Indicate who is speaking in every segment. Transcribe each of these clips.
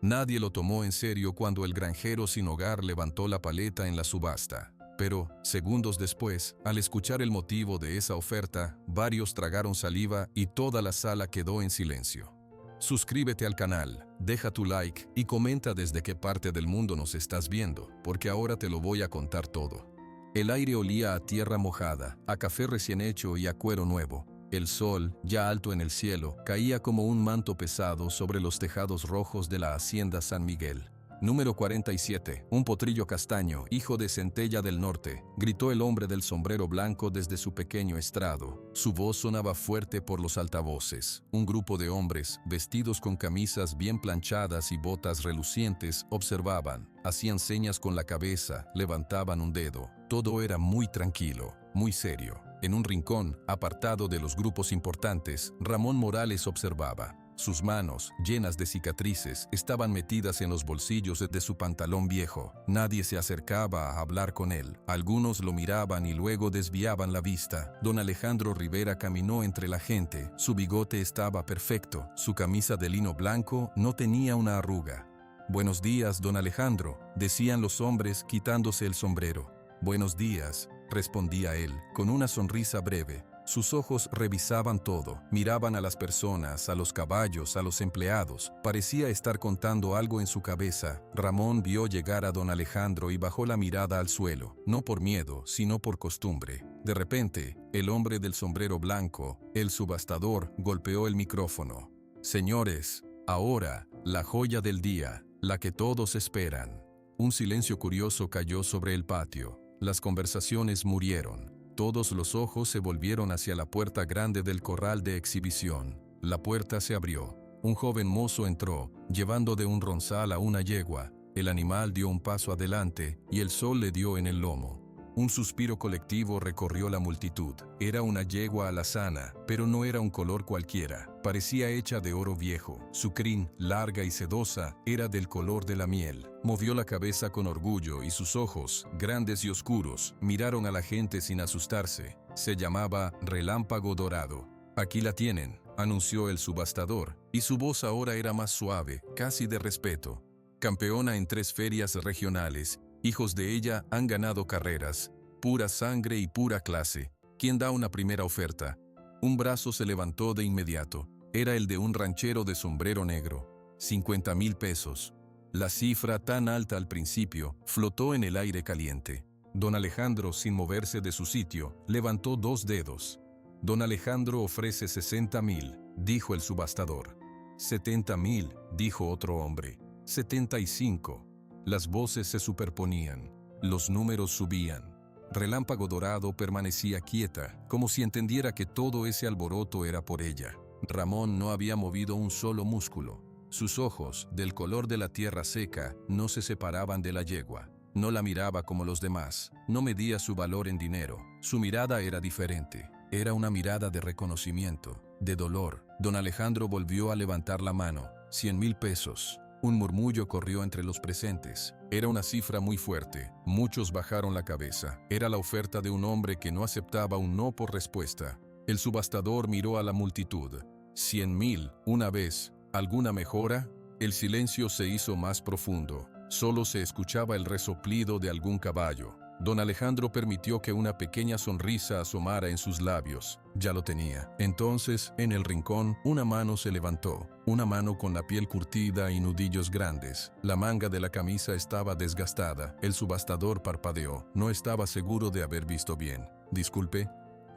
Speaker 1: Nadie lo tomó en serio cuando el granjero sin hogar levantó la paleta en la subasta. Pero, segundos después, al escuchar el motivo de esa oferta, varios tragaron saliva y toda la sala quedó en silencio. Suscríbete al canal, deja tu like y comenta desde qué parte del mundo nos estás viendo, porque ahora te lo voy a contar todo. El aire olía a tierra mojada, a café recién hecho y a cuero nuevo. El sol, ya alto en el cielo, caía como un manto pesado sobre los tejados rojos de la hacienda San Miguel. Número 47. Un potrillo castaño, hijo de Centella del Norte, gritó el hombre del sombrero blanco desde su pequeño estrado. Su voz sonaba fuerte por los altavoces. Un grupo de hombres, vestidos con camisas bien planchadas y botas relucientes, observaban, hacían señas con la cabeza, levantaban un dedo. Todo era muy tranquilo, muy serio. En un rincón, apartado de los grupos importantes, Ramón Morales observaba. Sus manos, llenas de cicatrices, estaban metidas en los bolsillos de su pantalón viejo. Nadie se acercaba a hablar con él. Algunos lo miraban y luego desviaban la vista. Don Alejandro Rivera caminó entre la gente. Su bigote estaba perfecto. Su camisa de lino blanco no tenía una arruga. «Buenos días, don Alejandro», decían los hombres quitándose el sombrero. «Buenos días», respondía él, con una sonrisa breve. Sus ojos revisaban todo, miraban a las personas, a los caballos, a los empleados. Parecía estar contando algo en su cabeza. Ramón vio llegar a don Alejandro y bajó la mirada al suelo, no por miedo, sino por costumbre. De repente, el hombre del sombrero blanco, el subastador, golpeó el micrófono. «Señores, ahora, la joya del día, la que todos esperan». Un silencio curioso cayó sobre el patio. Las conversaciones murieron. Todos los ojos se volvieron hacia la puerta grande del corral de exhibición. La puerta se abrió. Un joven mozo entró, llevando de un ronzal a una yegua. El animal dio un paso adelante y el sol le dio en el lomo. Un suspiro colectivo recorrió la multitud. Era una yegua alazana, pero no era un color cualquiera. Parecía hecha de oro viejo. Su crin, larga y sedosa, era del color de la miel. Movió la cabeza con orgullo y sus ojos, grandes y oscuros, miraron a la gente sin asustarse. Se llamaba Relámpago Dorado. «Aquí la tienen», anunció el subastador, y su voz ahora era más suave, casi de respeto. «Campeona en 3 ferias regionales. Hijos de ella han ganado carreras. Pura sangre y pura clase. ¿Quién da una primera oferta?» Un brazo se levantó de inmediato. Era el de un ranchero de sombrero negro. 50,000 pesos. La cifra, tan alta al principio, flotó en el aire caliente. Don Alejandro, sin moverse de su sitio, levantó 2 dedos. «Don Alejandro ofrece 60,000», dijo el subastador. «70,000», dijo otro hombre. «75». Las voces se superponían. Los números subían. Relámpago Dorado permanecía quieta, como si entendiera que todo ese alboroto era por ella. Ramón no había movido un solo músculo. Sus ojos, del color de la tierra seca, no se separaban de la yegua. No la miraba como los demás. No medía su valor en dinero. Su mirada era diferente. Era una mirada de reconocimiento, de dolor. Don Alejandro volvió a levantar la mano. 100,000 pesos. Un murmullo corrió entre los presentes. Era una cifra muy fuerte. Muchos bajaron la cabeza. Era la oferta de un hombre que no aceptaba un no por respuesta. El subastador miró a la multitud. 100,000, una vez. ¿Alguna mejora? El silencio se hizo más profundo. Solo se escuchaba el resoplido de algún caballo. Don Alejandro permitió que una pequeña sonrisa asomara en sus labios. Ya lo tenía. Entonces, en el rincón, una mano se levantó. Una mano con la piel curtida y nudillos grandes. La manga de la camisa estaba desgastada. El subastador parpadeó. No estaba seguro de haber visto bien. «Disculpe».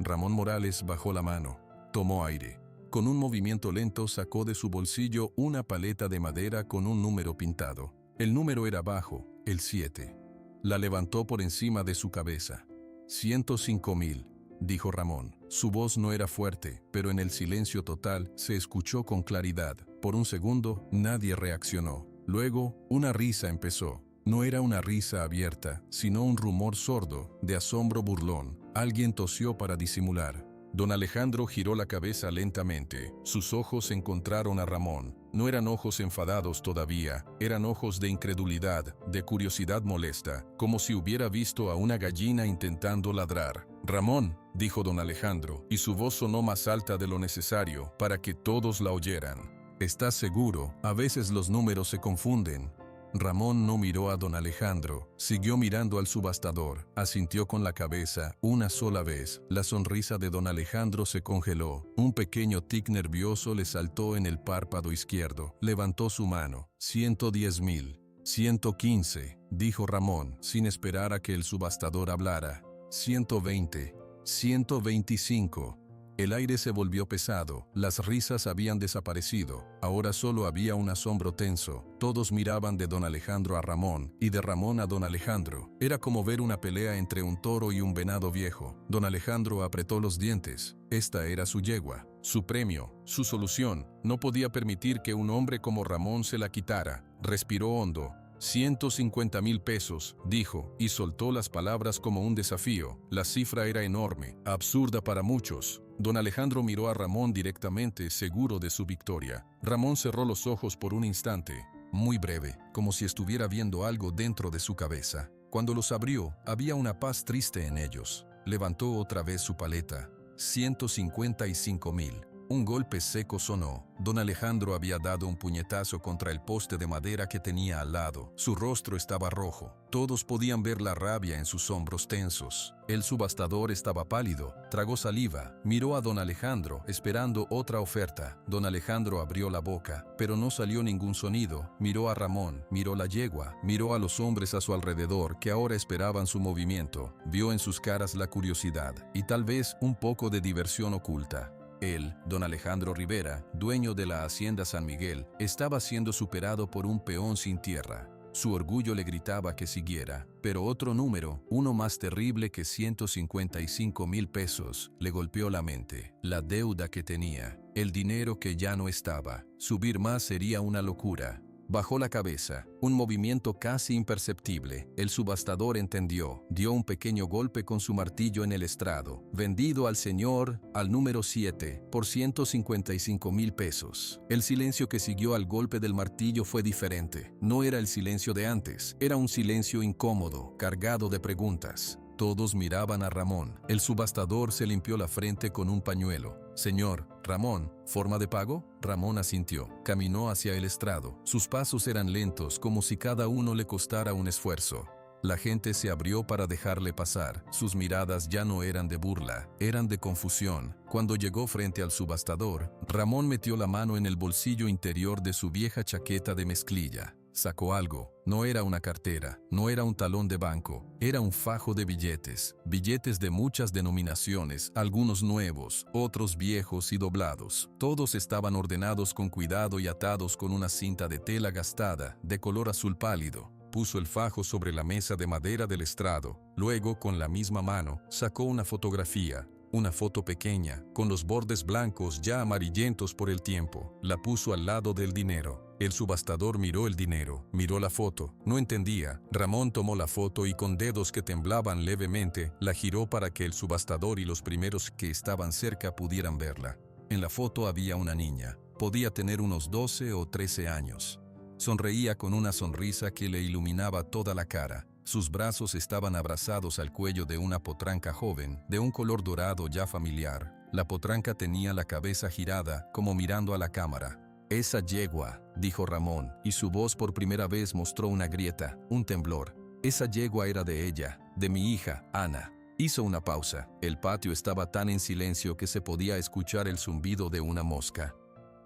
Speaker 1: Ramón Morales bajó la mano. Tomó aire. Con un movimiento lento sacó de su bolsillo una paleta de madera con un número pintado. El número era bajo, el 7. La levantó por encima de su cabeza. 105,000, dijo Ramón. Su voz no era fuerte, pero en el silencio total se escuchó con claridad. Por un segundo, nadie reaccionó. Luego, una risa empezó. No era una risa abierta, sino un rumor sordo, de asombro burlón. Alguien tosió para disimular. Don Alejandro giró la cabeza lentamente. Sus ojos encontraron a Ramón. No eran ojos enfadados todavía, eran ojos de incredulidad, de curiosidad molesta, como si hubiera visto a una gallina intentando ladrar. «Ramón», dijo don Alejandro, y su voz sonó más alta de lo necesario para que todos la oyeran. ¿Estás seguro? A veces los números se confunden. Ramón no miró a don Alejandro, siguió mirando al subastador, asintió con la cabeza una sola vez. La sonrisa de don Alejandro se congeló, un pequeño tic nervioso le saltó en el párpado izquierdo, levantó su mano. 110,000. 115, dijo Ramón, sin esperar a que el subastador hablara. 120. 125. El aire se volvió pesado, las risas habían desaparecido, ahora solo había un asombro tenso. Todos miraban de don Alejandro a Ramón, y de Ramón a don Alejandro. Era como ver una pelea entre un toro y un venado viejo. Don Alejandro apretó los dientes. Esta era su yegua, su premio, su solución. No podía permitir que un hombre como Ramón se la quitara. Respiró hondo. 150,000 pesos, dijo, y soltó las palabras como un desafío. La cifra era enorme, absurda para muchos. Don Alejandro miró a Ramón directamente, seguro de su victoria. Ramón cerró los ojos por un instante, muy breve, como si estuviera viendo algo dentro de su cabeza. Cuando los abrió, había una paz triste en ellos. Levantó otra vez su paleta. 155,000. Un golpe seco sonó. Don Alejandro había dado un puñetazo contra el poste de madera que tenía al lado. Su rostro estaba rojo. Todos podían ver la rabia en sus hombros tensos. El subastador estaba pálido. Tragó saliva. Miró a don Alejandro, esperando otra oferta. Don Alejandro abrió la boca, pero no salió ningún sonido. Miró a Ramón, miró la yegua, miró a los hombres a su alrededor que ahora esperaban su movimiento. Vio en sus caras la curiosidad y tal vez un poco de diversión oculta. Él, don Alejandro Rivera, dueño de la hacienda San Miguel, estaba siendo superado por un peón sin tierra. Su orgullo le gritaba que siguiera, pero otro número, uno más terrible que 155,000 pesos, le golpeó la mente. La deuda que tenía, el dinero que ya no estaba. Subir más sería una locura. Bajó la cabeza, un movimiento casi imperceptible. El subastador entendió, dio un pequeño golpe con su martillo en el estrado. Vendido al señor, al número 7, por 155,000 pesos. El silencio que siguió al golpe del martillo fue diferente. No era el silencio de antes, era un silencio incómodo, cargado de preguntas. Todos miraban a Ramón. El subastador se limpió la frente con un pañuelo. Señor, Ramón, ¿forma de pago? Ramón asintió. Caminó hacia el estrado. Sus pasos eran lentos, como si cada uno le costara un esfuerzo. La gente se abrió para dejarle pasar. Sus miradas ya no eran de burla, eran de confusión. Cuando llegó frente al subastador, Ramón metió la mano en el bolsillo interior de su vieja chaqueta de mezclilla. Sacó algo. No era una cartera, no era un talón de banco, era un fajo de billetes. Billetes de muchas denominaciones, algunos nuevos, otros viejos y doblados. Todos estaban ordenados con cuidado y atados con una cinta de tela gastada, de color azul pálido. Puso el fajo sobre la mesa de madera del estrado. Luego, con la misma mano, sacó una fotografía. Una foto pequeña, con los bordes blancos ya amarillentos por el tiempo. La puso al lado del dinero. El subastador miró el dinero, miró la foto. No entendía. Ramón tomó la foto y con dedos que temblaban levemente, la giró para que el subastador y los primeros que estaban cerca pudieran verla. En la foto había una niña. Podía tener unos 12 o 13 años. Sonreía con una sonrisa que le iluminaba toda la cara. Sus brazos estaban abrazados al cuello de una potranca joven, de un color dorado ya familiar. La potranca tenía la cabeza girada, como mirando a la cámara. «Esa yegua», dijo Ramón, y su voz por primera vez mostró una grieta, un temblor. «Esa yegua era de ella, de mi hija, Ana». Hizo una pausa. El patio estaba tan en silencio que se podía escuchar el zumbido de una mosca.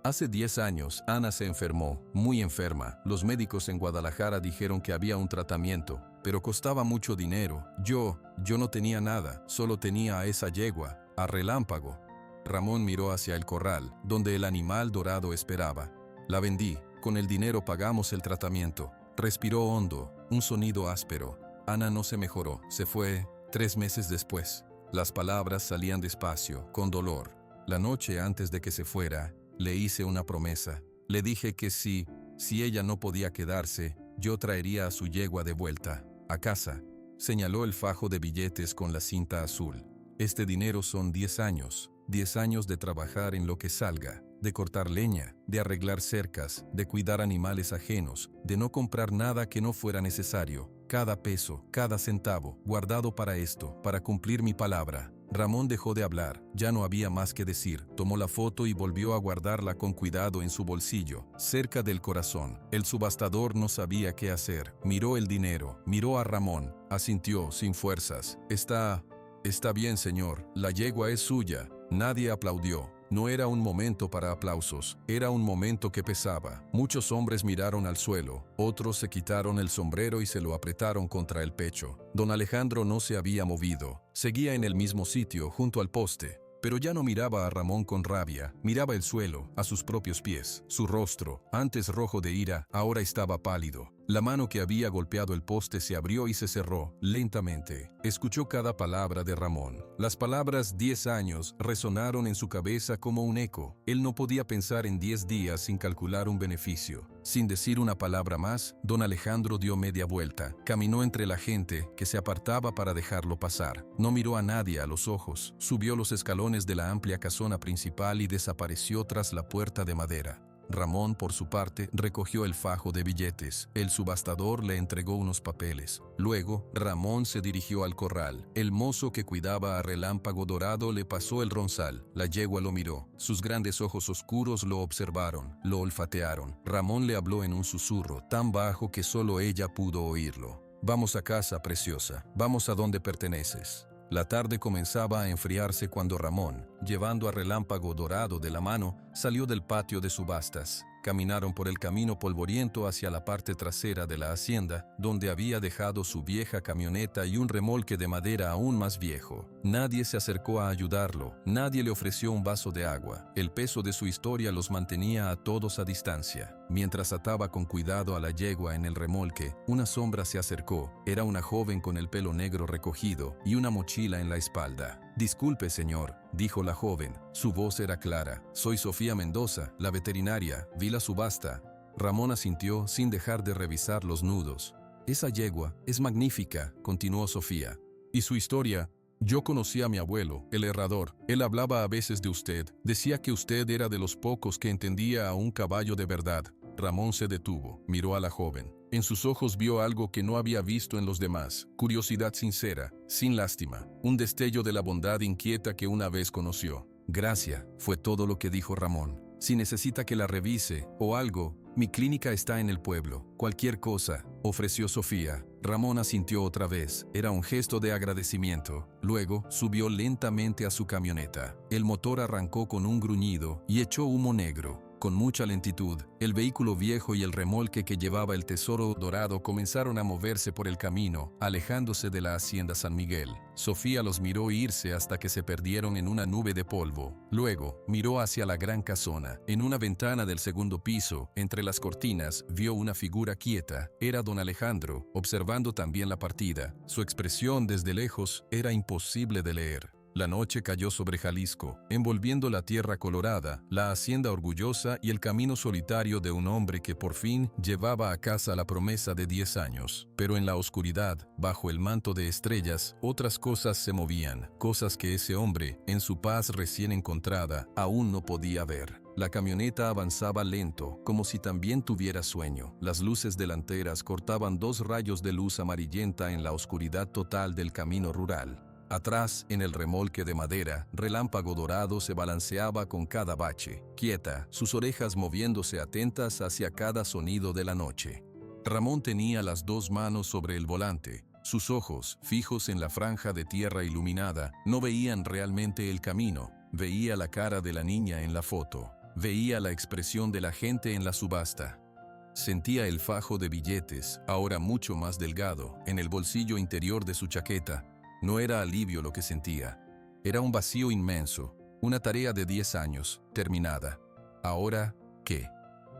Speaker 1: Hace 10 años, Ana se enfermó, muy enferma. Los médicos en Guadalajara dijeron que había un tratamiento, pero costaba mucho dinero. Yo no tenía nada, solo tenía a esa yegua, a Relámpago. Ramón miró hacia el corral, donde el animal dorado esperaba. La vendí, con el dinero pagamos el tratamiento. Respiró hondo, un sonido áspero. Ana no se mejoró, se fue 3 meses después. Las palabras salían despacio, con dolor. La noche antes de que se fuera, le hice una promesa. Le dije que si ella no podía quedarse, yo traería a su yegua de vuelta, a casa. Señaló el fajo de billetes con la cinta azul. Este dinero son 10 años. 10 años de trabajar en lo que salga, de cortar leña, de arreglar cercas, de cuidar animales ajenos, de no comprar nada que no fuera necesario. Cada peso, cada centavo, guardado para esto, para cumplir mi palabra. Ramón dejó de hablar, ya no había más que decir. Tomó la foto y volvió a guardarla con cuidado en su bolsillo, cerca del corazón. El subastador no sabía qué hacer. Miró el dinero, miró a Ramón, asintió sin fuerzas. Está bien, señor, la yegua es suya. Nadie aplaudió. No era un momento para aplausos, era un momento que pesaba. Muchos hombres miraron al suelo, otros se quitaron el sombrero y se lo apretaron contra el pecho. Don Alejandro no se había movido, seguía en el mismo sitio, junto al poste. Pero ya no miraba a Ramón con rabia, miraba el suelo, a sus propios pies. Su rostro, antes rojo de ira, ahora estaba pálido. La mano que había golpeado el poste se abrió y se cerró, lentamente. Escuchó cada palabra de Ramón. Las palabras 10 años resonaron en su cabeza como un eco. Él no podía pensar en 10 días sin calcular un beneficio. Sin decir una palabra más, don Alejandro dio media vuelta. Caminó entre la gente, que se apartaba para dejarlo pasar. No miró a nadie a los ojos. Subió los escalones de la amplia casona principal y desapareció tras la puerta de madera. Ramón, por su parte, recogió el fajo de billetes. El subastador le entregó unos papeles. Luego, Ramón se dirigió al corral. El mozo que cuidaba a Relámpago Dorado le pasó el ronzal. La yegua lo miró. Sus grandes ojos oscuros lo observaron, lo olfatearon. Ramón le habló en un susurro, tan bajo que solo ella pudo oírlo. «Vamos a casa, preciosa. Vamos a donde perteneces». La tarde comenzaba a enfriarse cuando Ramón, llevando a Relámpago Dorado de la mano, salió del patio de subastas. Caminaron por el camino polvoriento hacia la parte trasera de la hacienda, donde había dejado su vieja camioneta y un remolque de madera aún más viejo. Nadie se acercó a ayudarlo, nadie le ofreció un vaso de agua. El peso de su historia los mantenía a todos a distancia. Mientras ataba con cuidado a la yegua en el remolque, una sombra se acercó. Era una joven con el pelo negro recogido y una mochila en la espalda. «Disculpe, señor», dijo la joven. Su voz era clara. «Soy Sofía Mendoza, la veterinaria. Vi la subasta». Ramón asintió sin dejar de revisar los nudos. «Esa yegua es magnífica», continuó Sofía. «Y su historia. Yo conocí a mi abuelo, el herrador. Él hablaba a veces de usted. Decía que usted era de los pocos que entendía a un caballo de verdad». Ramón se detuvo, miró a la joven. En sus ojos vio algo que no había visto en los demás, curiosidad sincera, sin lástima, un destello de la bondad inquieta que una vez conoció. «Gracias», fue todo lo que dijo Ramón. «Si necesita que la revise o algo, mi clínica está en el pueblo. Cualquier cosa», ofreció Sofía. Ramón asintió otra vez. Era un gesto de agradecimiento. Luego, subió lentamente a su camioneta. El motor arrancó con un gruñido y echó humo negro. Con mucha lentitud, el vehículo viejo y el remolque que llevaba el tesoro dorado comenzaron a moverse por el camino, alejándose de la hacienda San Miguel. Sofía los miró irse hasta que se perdieron en una nube de polvo. Luego, miró hacia la gran casona. En una ventana del segundo piso, entre las cortinas, vio una figura quieta. Era don Alejandro, observando también la partida. Su expresión desde lejos era imposible de leer. La noche cayó sobre Jalisco, envolviendo la tierra colorada, la hacienda orgullosa y el camino solitario de un hombre que por fin llevaba a casa la promesa de 10 años. Pero en la oscuridad, bajo el manto de estrellas, otras cosas se movían, cosas que ese hombre, en su paz recién encontrada, aún no podía ver. La camioneta avanzaba lento, como si también tuviera sueño. Las luces delanteras cortaban 2 rayos de luz amarillenta en la oscuridad total del camino rural. Atrás, en el remolque de madera, Relámpago Dorado se balanceaba con cada bache, quieta, sus orejas moviéndose atentas hacia cada sonido de la noche. Ramón tenía las 2 manos sobre el volante. Sus ojos, fijos en la franja de tierra iluminada, no veían realmente el camino. Veía la cara de la niña en la foto. Veía la expresión de la gente en la subasta. Sentía el fajo de billetes, ahora mucho más delgado, en el bolsillo interior de su chaqueta. No era alivio lo que sentía. Era un vacío inmenso, una tarea de 10 años, terminada. ¿Ahora qué?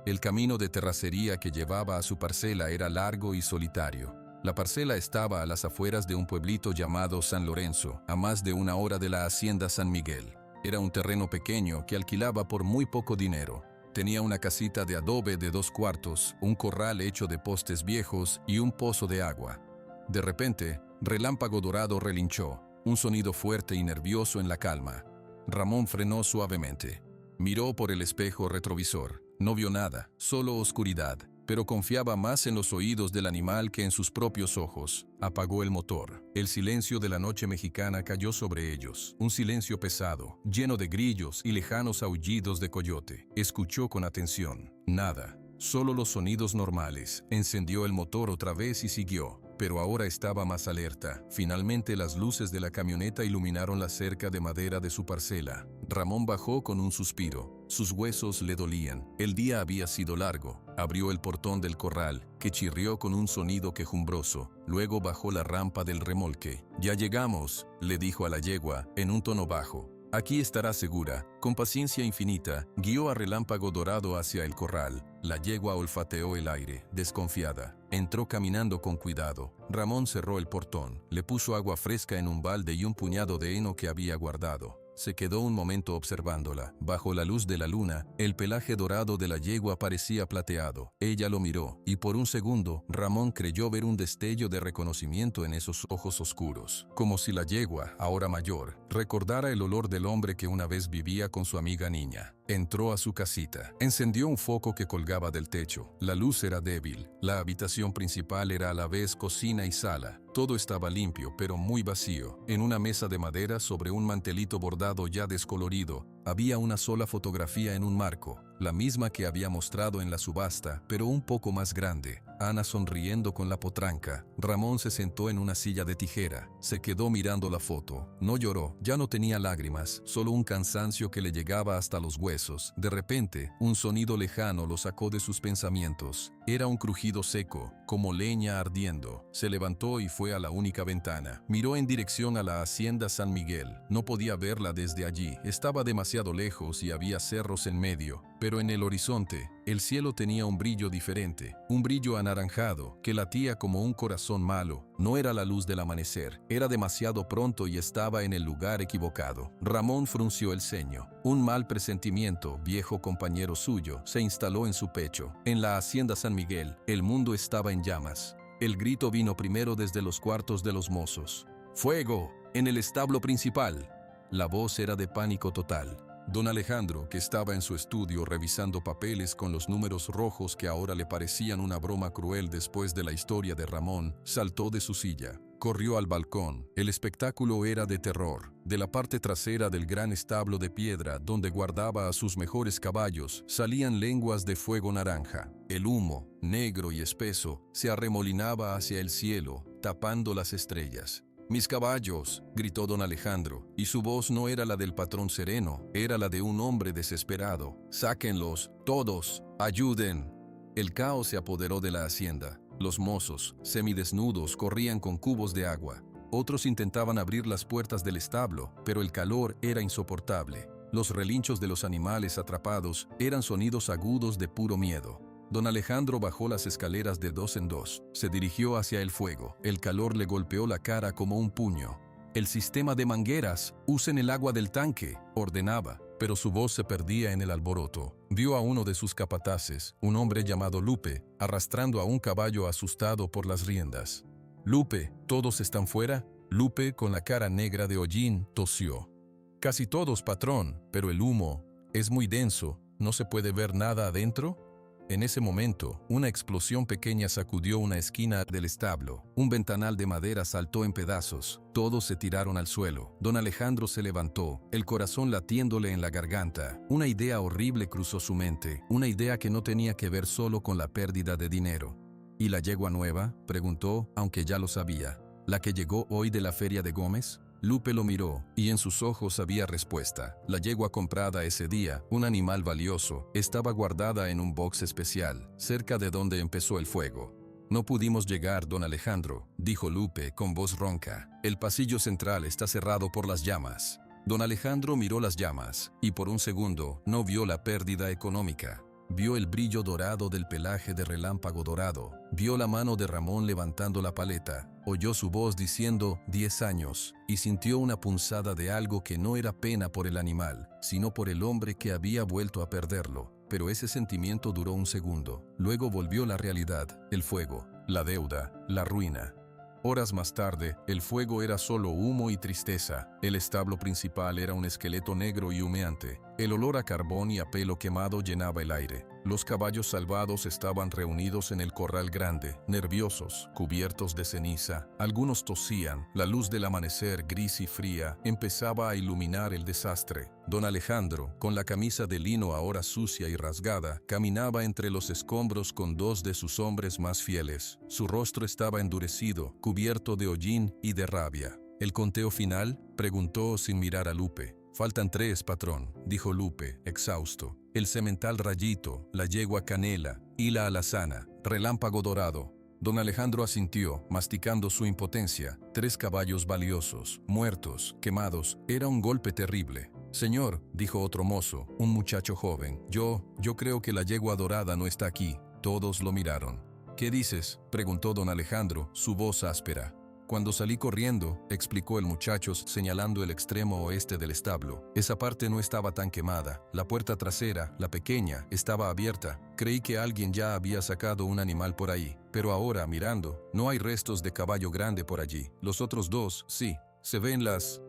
Speaker 1: El camino de terracería que llevaba a su parcela era largo y solitario. La parcela estaba a las afueras de un pueblito llamado San Lorenzo, a más de 1 hora de la hacienda San Miguel. Era un terreno pequeño que alquilaba por muy poco dinero. Tenía una casita de adobe de 2 cuartos, un corral hecho de postes viejos y un pozo de agua. De repente, Relámpago Dorado relinchó, un sonido fuerte y nervioso en la calma. Ramón frenó suavemente. Miró por el espejo retrovisor. No vio nada, solo oscuridad. pero confiaba más en los oídos del animal que en sus propios ojos. Apagó el motor. El silencio de la noche mexicana cayó sobre ellos, un silencio pesado, lleno de grillos y lejanos aullidos de coyote. Escuchó con atención. Nada, solo los sonidos normales. Encendió el motor otra vez y siguió, pero ahora estaba más alerta. Finalmente las luces de la camioneta iluminaron la cerca de madera de su parcela. Ramón bajó con un suspiro. Sus huesos le dolían. El día había sido largo. Abrió el portón del corral, que chirrió con un sonido quejumbroso. Luego bajó la rampa del remolque. «Ya llegamos», le dijo a la yegua, en un tono bajo. «Aquí estará segura». Con paciencia infinita, guió a Relámpago Dorado hacia el corral. La yegua olfateó el aire, desconfiada. Entró caminando con cuidado. Ramón cerró el portón, le puso agua fresca en un balde y un puñado de heno que había guardado. Se quedó un momento observándola. Bajo la luz de la luna, el pelaje dorado de la yegua parecía plateado. Ella lo miró, y por un segundo, Ramón creyó ver un destello de reconocimiento en esos ojos oscuros. Como si la yegua, ahora mayor, recordara el olor del hombre que una vez vivía con su amiga niña. Entró a su casita. Encendió un foco que colgaba del techo. La luz era débil. La habitación principal era a la vez cocina y sala. Todo estaba limpio, pero muy vacío. En una mesa de madera sobre un mantelito bordado ya descolorido, había una sola fotografía en un marco, la misma que había mostrado en la subasta, pero un poco más grande. Ana sonriendo con la potranca. Ramón se sentó en una silla de tijera. Se quedó mirando la foto. No lloró, ya no tenía lágrimas, solo un cansancio que le llegaba hasta los huesos. De repente, un sonido lejano lo sacó de sus pensamientos. Era un crujido seco, como leña ardiendo. Se levantó y fue a la única ventana. Miró en dirección a la hacienda San Miguel. No podía verla desde allí, estaba demasiado lejos y había cerros en medio. Pero en el horizonte, el cielo tenía un brillo diferente, un brillo anaranjado que latía como un corazón malo. No era la luz del amanecer, era demasiado pronto y estaba en el lugar equivocado. Ramón frunció el ceño. Un mal presentimiento, viejo compañero suyo, se instaló en su pecho. En la hacienda San Miguel, el mundo estaba en llamas. El grito vino primero desde los cuartos de los mozos. ¡Fuego! En el establo principal. La voz era de pánico total. Don Alejandro, que estaba en su estudio revisando papeles con los números rojos que ahora le parecían una broma cruel después de la historia de Ramón, saltó de su silla. Corrió al balcón. El espectáculo era de terror. De la parte trasera del gran establo de piedra donde guardaba a sus mejores caballos, salían lenguas de fuego naranja. El humo, negro y espeso, se arremolinaba hacia el cielo, tapando las estrellas. «¡Mis caballos!», gritó don Alejandro, y su voz no era la del patrón sereno, era la de un hombre desesperado. «¡Sáquenlos! ¡Todos! ¡Ayuden!». El caos se apoderó de la hacienda. Los mozos, semidesnudos, corrían con cubos de agua. Otros intentaban abrir las puertas del establo, pero el calor era insoportable. Los relinchos de los animales atrapados eran sonidos agudos de puro miedo. Don Alejandro bajó las escaleras de dos en dos. Se dirigió hacia el fuego. El calor le golpeó la cara como un puño. «El sistema de mangueras, usen el agua del tanque», ordenaba, pero su voz se perdía en el alboroto. Vio a uno de sus capataces, un hombre llamado Lupe, arrastrando a un caballo asustado por las riendas. «Lupe, ¿todos están fuera?». Lupe, con la cara negra de hollín, tosió. «Casi todos, patrón, pero el humo es muy denso. ¿No se puede ver nada adentro?». En ese momento, una explosión pequeña sacudió una esquina del establo. Un ventanal de madera saltó en pedazos. Todos se tiraron al suelo. Don Alejandro se levantó, el corazón latiéndole en la garganta. Una idea horrible cruzó su mente, una idea que no tenía que ver solo con la pérdida de dinero. «¿Y la yegua nueva?», preguntó, aunque ya lo sabía. «¿La que llegó hoy de la feria de Gómez?». Lupe lo miró, y en sus ojos había respuesta. La yegua comprada ese día, un animal valioso, estaba guardada en un box especial, cerca de donde empezó el fuego. «No pudimos llegar, don Alejandro», dijo Lupe con voz ronca. «El pasillo central está cerrado por las llamas». Don Alejandro miró las llamas, y por un segundo no vio la pérdida económica. Vio el brillo dorado del pelaje de Relámpago Dorado. Vio la mano de Ramón levantando la paleta. Oyó su voz diciendo 10 años y sintió una punzada de algo que no era pena por el animal, sino por el hombre que había vuelto a perderlo. Pero ese sentimiento duró un segundo. Luego volvió la realidad, el fuego, la deuda, la ruina. Horas más tarde, el fuego era solo humo y tristeza. El establo principal era un esqueleto negro y humeante. El olor a carbón y a pelo quemado llenaba el aire. Los caballos salvados estaban reunidos en el corral grande, nerviosos, cubiertos de ceniza. Algunos tosían. La luz del amanecer, gris y fría, empezaba a iluminar el desastre. Don Alejandro, con la camisa de lino ahora sucia y rasgada, caminaba entre los escombros con dos de sus hombres más fieles. Su rostro estaba endurecido, cubierto de hollín y de rabia. ¿El conteo final?, preguntó sin mirar a Lupe. «Faltan 3, patrón», dijo Lupe, exhausto. «El semental Rayito, la yegua Canela y la alazana, Relámpago Dorado». Don Alejandro asintió, masticando su impotencia. 3 caballos valiosos, muertos, quemados. Era un golpe terrible. «Señor», dijo otro mozo, un muchacho joven, yo creo que la yegua dorada no está aquí». Todos lo miraron. «¿Qué dices?», preguntó don Alejandro, su voz áspera. «Cuando salí corriendo», explicó el muchacho señalando el extremo oeste del establo. «Esa parte no estaba tan quemada. La puerta trasera, la pequeña, estaba abierta. Creí que alguien ya había sacado un animal por ahí. Pero ahora, mirando, no hay restos de caballo grande por allí. Los otros 2, sí, se ven las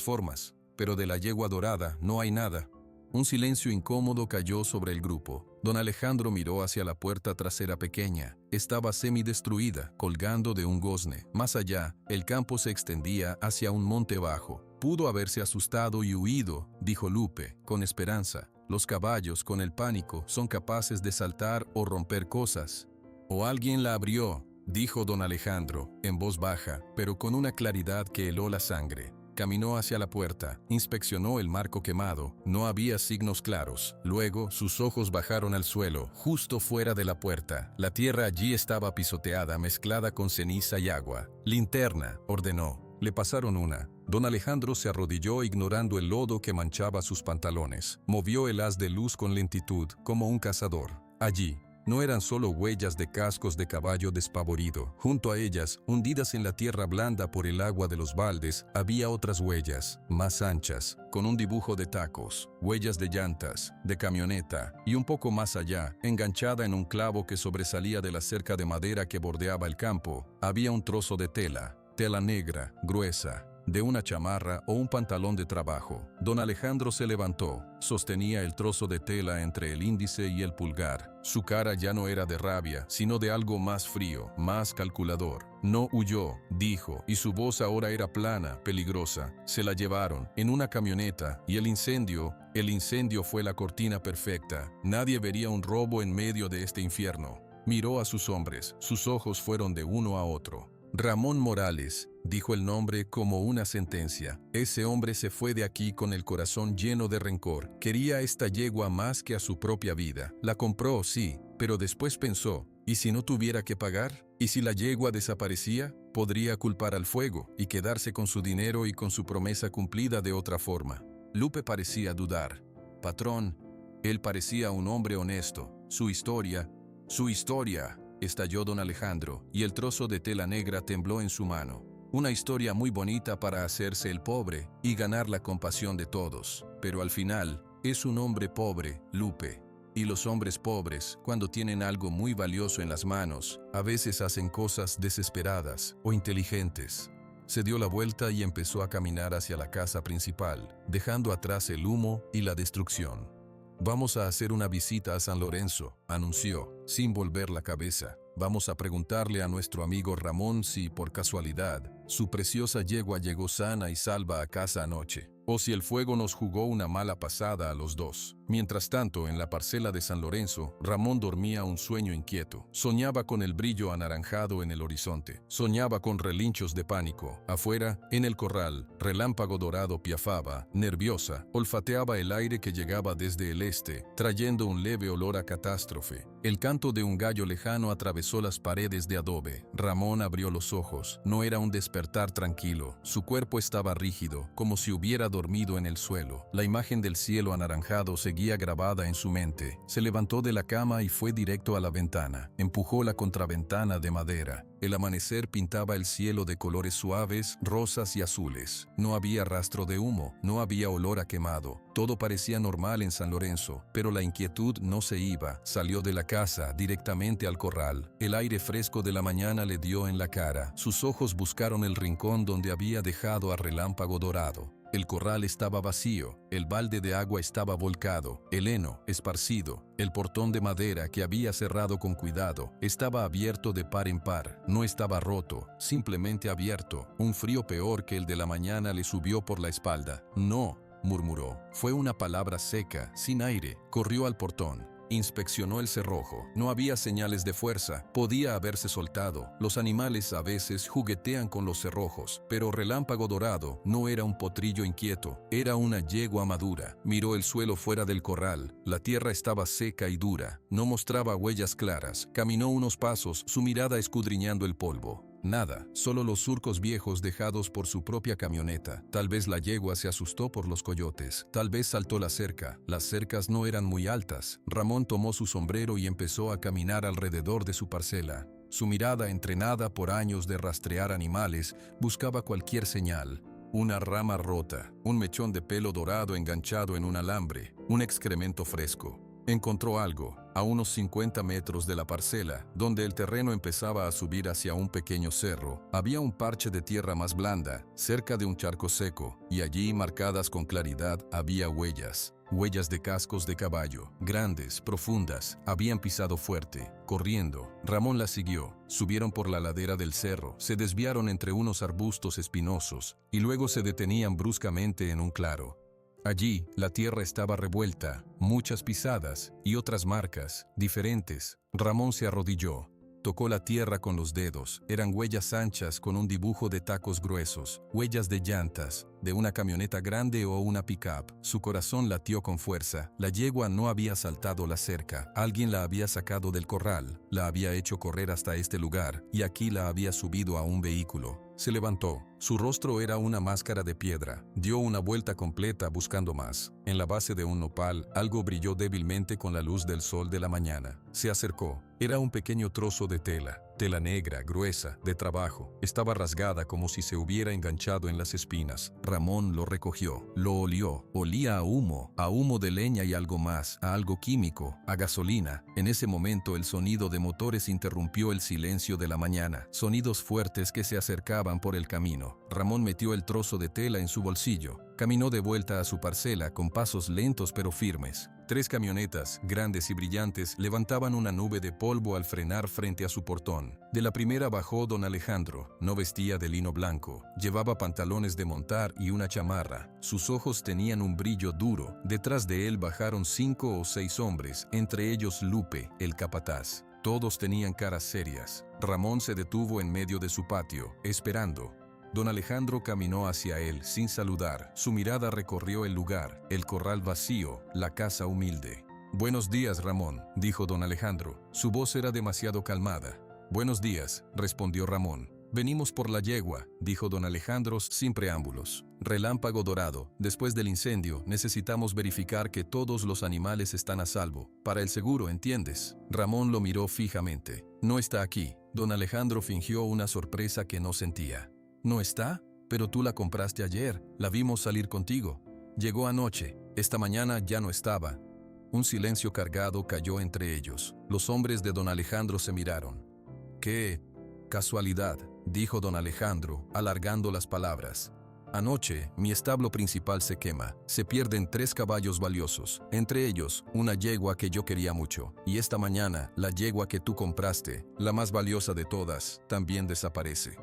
Speaker 1: formas. Pero de la yegua dorada no hay nada». Un silencio incómodo cayó sobre el grupo. Don Alejandro miró hacia la puerta trasera pequeña. Estaba semidestruida, colgando de un gozne. Más allá, el campo se extendía hacia un monte bajo. «Pudo haberse asustado y huido», dijo Lupe, con esperanza. «Los caballos, con el pánico, son capaces de saltar o romper cosas». «O alguien la abrió», dijo don Alejandro, en voz baja, pero con una claridad que heló la sangre. Caminó hacia la puerta, inspeccionó el marco quemado, no había signos claros. Luego, sus ojos bajaron al suelo, justo fuera de la puerta. La tierra allí estaba pisoteada, mezclada con ceniza y agua. «Linterna», ordenó. Le pasaron una. Don Alejandro se arrodilló ignorando el lodo que manchaba sus pantalones. Movió el haz de luz con lentitud, como un cazador. Allí, no eran solo huellas de cascos de caballo despavorido. Junto a ellas, hundidas en la tierra blanda por el agua de los baldes, había otras huellas, más anchas, con un dibujo de tacos, huellas de llantas, de camioneta, y un poco más allá, enganchada en un clavo que sobresalía de la cerca de madera que bordeaba el campo, había un trozo de tela negra, gruesa, de una chamarra o un pantalón de trabajo. Don Alejandro se levantó, sostenía el trozo de tela entre el índice y el pulgar. Su cara ya no era de rabia, sino de algo más frío, más calculador. «No huyó», dijo, y su voz ahora era plana, peligrosa. «Se la llevaron en una camioneta y el incendio fue la cortina perfecta. Nadie vería un robo en medio de este infierno». Miró a sus hombres, sus ojos fueron de uno a otro. «Ramón Morales», dijo el nombre como una sentencia. Ese hombre se fue de aquí con el corazón lleno de rencor. Quería esta yegua más que a su propia vida. La compró, sí, pero después pensó, ¿y si no tuviera que pagar? ¿Y si la yegua desaparecía? Podría culpar al fuego y quedarse con su dinero y con su promesa cumplida de otra forma. Lupe parecía dudar. «Patrón, él parecía un hombre honesto. Su historia, estalló don Alejandro, y el trozo de tela negra tembló en su mano. Una historia muy bonita para hacerse el pobre y ganar la compasión de todos. Pero al final, es un hombre pobre, Lupe. Y los hombres pobres, cuando tienen algo muy valioso en las manos, a veces hacen cosas desesperadas o inteligentes». Se dio la vuelta y empezó a caminar hacia la casa principal, dejando atrás el humo y la destrucción. «Vamos a hacer una visita a San Lorenzo», anunció, sin volver la cabeza. «Vamos a preguntarle a nuestro amigo Ramón si, por casualidad, su preciosa yegua llegó sana y salva a casa anoche, o si el fuego nos jugó una mala pasada a los dos». Mientras tanto, en la parcela de San Lorenzo, Ramón dormía un sueño inquieto. Soñaba con el brillo anaranjado en el horizonte. Soñaba con relinchos de pánico. Afuera, en el corral, Relámpago Dorado piafaba, nerviosa, olfateaba el aire que llegaba desde el este, trayendo un leve olor a catástrofe. El canto de un gallo lejano atravesó las paredes de adobe. Ramón abrió los ojos. No era un despertar tranquilo. Su cuerpo estaba rígido, como si hubiera dormido en el suelo. La imagen del cielo anaranjado seguía grabada en su mente. Se levantó de la cama y fue directo a la ventana. Empujó la contraventana de madera. El amanecer pintaba el cielo de colores suaves, rosas y azules. No había rastro de humo, no había olor a quemado. Todo parecía normal en San Lorenzo, pero la inquietud no se iba. Salió de la casa directamente al corral. El aire fresco de la mañana le dio en la cara. Sus ojos buscaron el rincón donde había dejado a Relámpago Dorado. El corral estaba vacío, el balde de agua estaba volcado, el heno esparcido, el portón de madera que había cerrado con cuidado estaba abierto de par en par, no estaba roto, simplemente abierto. Un frío peor que el de la mañana le subió por la espalda. No, murmuró. Fue una palabra seca, sin aire. Corrió al portón. Inspeccionó el cerrojo. No había señales de fuerza. Podía haberse soltado. Los animales a veces juguetean con los cerrojos, pero Relámpago Dorado no era un potrillo inquieto. Era una yegua madura. Miró el suelo fuera del corral. La tierra estaba seca y dura. No mostraba huellas claras. Caminó unos pasos, su mirada escudriñando el polvo. Nada, solo los surcos viejos dejados por su propia camioneta. Tal vez la yegua se asustó por los coyotes. Tal vez saltó la cerca. Las cercas no eran muy altas. Ramón tomó su sombrero y empezó a caminar alrededor de su parcela. Su mirada, entrenada por años de rastrear animales, buscaba cualquier señal. Una rama rota, un mechón de pelo dorado enganchado en un alambre, un excremento fresco. Encontró algo, a unos 50 metros de la parcela, donde el terreno empezaba a subir hacia un pequeño cerro. Había un parche de tierra más blanda, cerca de un charco seco, y allí, marcadas con claridad, había huellas. Huellas de cascos de caballo, grandes, profundas, habían pisado fuerte. Corriendo, Ramón las siguió. Subieron por la ladera del cerro, se desviaron entre unos arbustos espinosos, y luego se detenían bruscamente en un claro. Allí, la tierra estaba revuelta, muchas pisadas y otras marcas, diferentes. Ramón se arrodilló. Tocó la tierra con los dedos. Eran huellas anchas con un dibujo de tacos gruesos, huellas de llantas, de una camioneta grande o una pick-up. Su corazón latió con fuerza. La yegua no había saltado la cerca. Alguien la había sacado del corral, la había hecho correr hasta este lugar, y aquí la había subido a un vehículo. Se levantó. Su rostro era una máscara de piedra. Dio una vuelta completa buscando más. En la base de un nopal, algo brilló débilmente con la luz del sol de la mañana. Se acercó. Era un pequeño trozo de tela. Tela negra, gruesa, de trabajo. Estaba rasgada como si se hubiera enganchado en las espinas. Ramón lo recogió. Lo olió. Olía a humo de leña y algo más, a algo químico, a gasolina. En ese momento el sonido de motores interrumpió el silencio de la mañana. Sonidos fuertes que se acercaban por el camino. Ramón metió el trozo de tela en su bolsillo. Caminó de vuelta a su parcela con pasos lentos pero firmes. 3 camionetas, grandes y brillantes, levantaban una nube de polvo al frenar frente a su portón. De la primera bajó don Alejandro. No vestía de lino blanco. Llevaba pantalones de montar y una chamarra. Sus ojos tenían un brillo duro. Detrás de él bajaron 5 o 6 hombres, entre ellos Lupe, el capataz. Todos tenían caras serias. Ramón se detuvo en medio de su patio, esperando. Don Alejandro caminó hacia él sin saludar. Su mirada recorrió el lugar, el corral vacío, la casa humilde. «Buenos días, Ramón», dijo don Alejandro. Su voz era demasiado calmada. «Buenos días», respondió Ramón. «Venimos por la yegua», dijo don Alejandro sin preámbulos. «Relámpago Dorado, después del incendio, necesitamos verificar que todos los animales están a salvo. Para el seguro, ¿entiendes?» Ramón lo miró fijamente. «No está aquí». Don Alejandro fingió una sorpresa que no sentía. «¿No está? Pero tú la compraste ayer, la vimos salir contigo. Llegó anoche, esta mañana ya no estaba». Un silencio cargado cayó entre ellos. Los hombres de don Alejandro se miraron. «¡Qué casualidad!», dijo don Alejandro, alargando las palabras. «Anoche, mi establo principal se quema. Se pierden 3 caballos valiosos, entre ellos, una yegua que yo quería mucho. Y esta mañana, la yegua que tú compraste, la más valiosa de todas, también desaparece».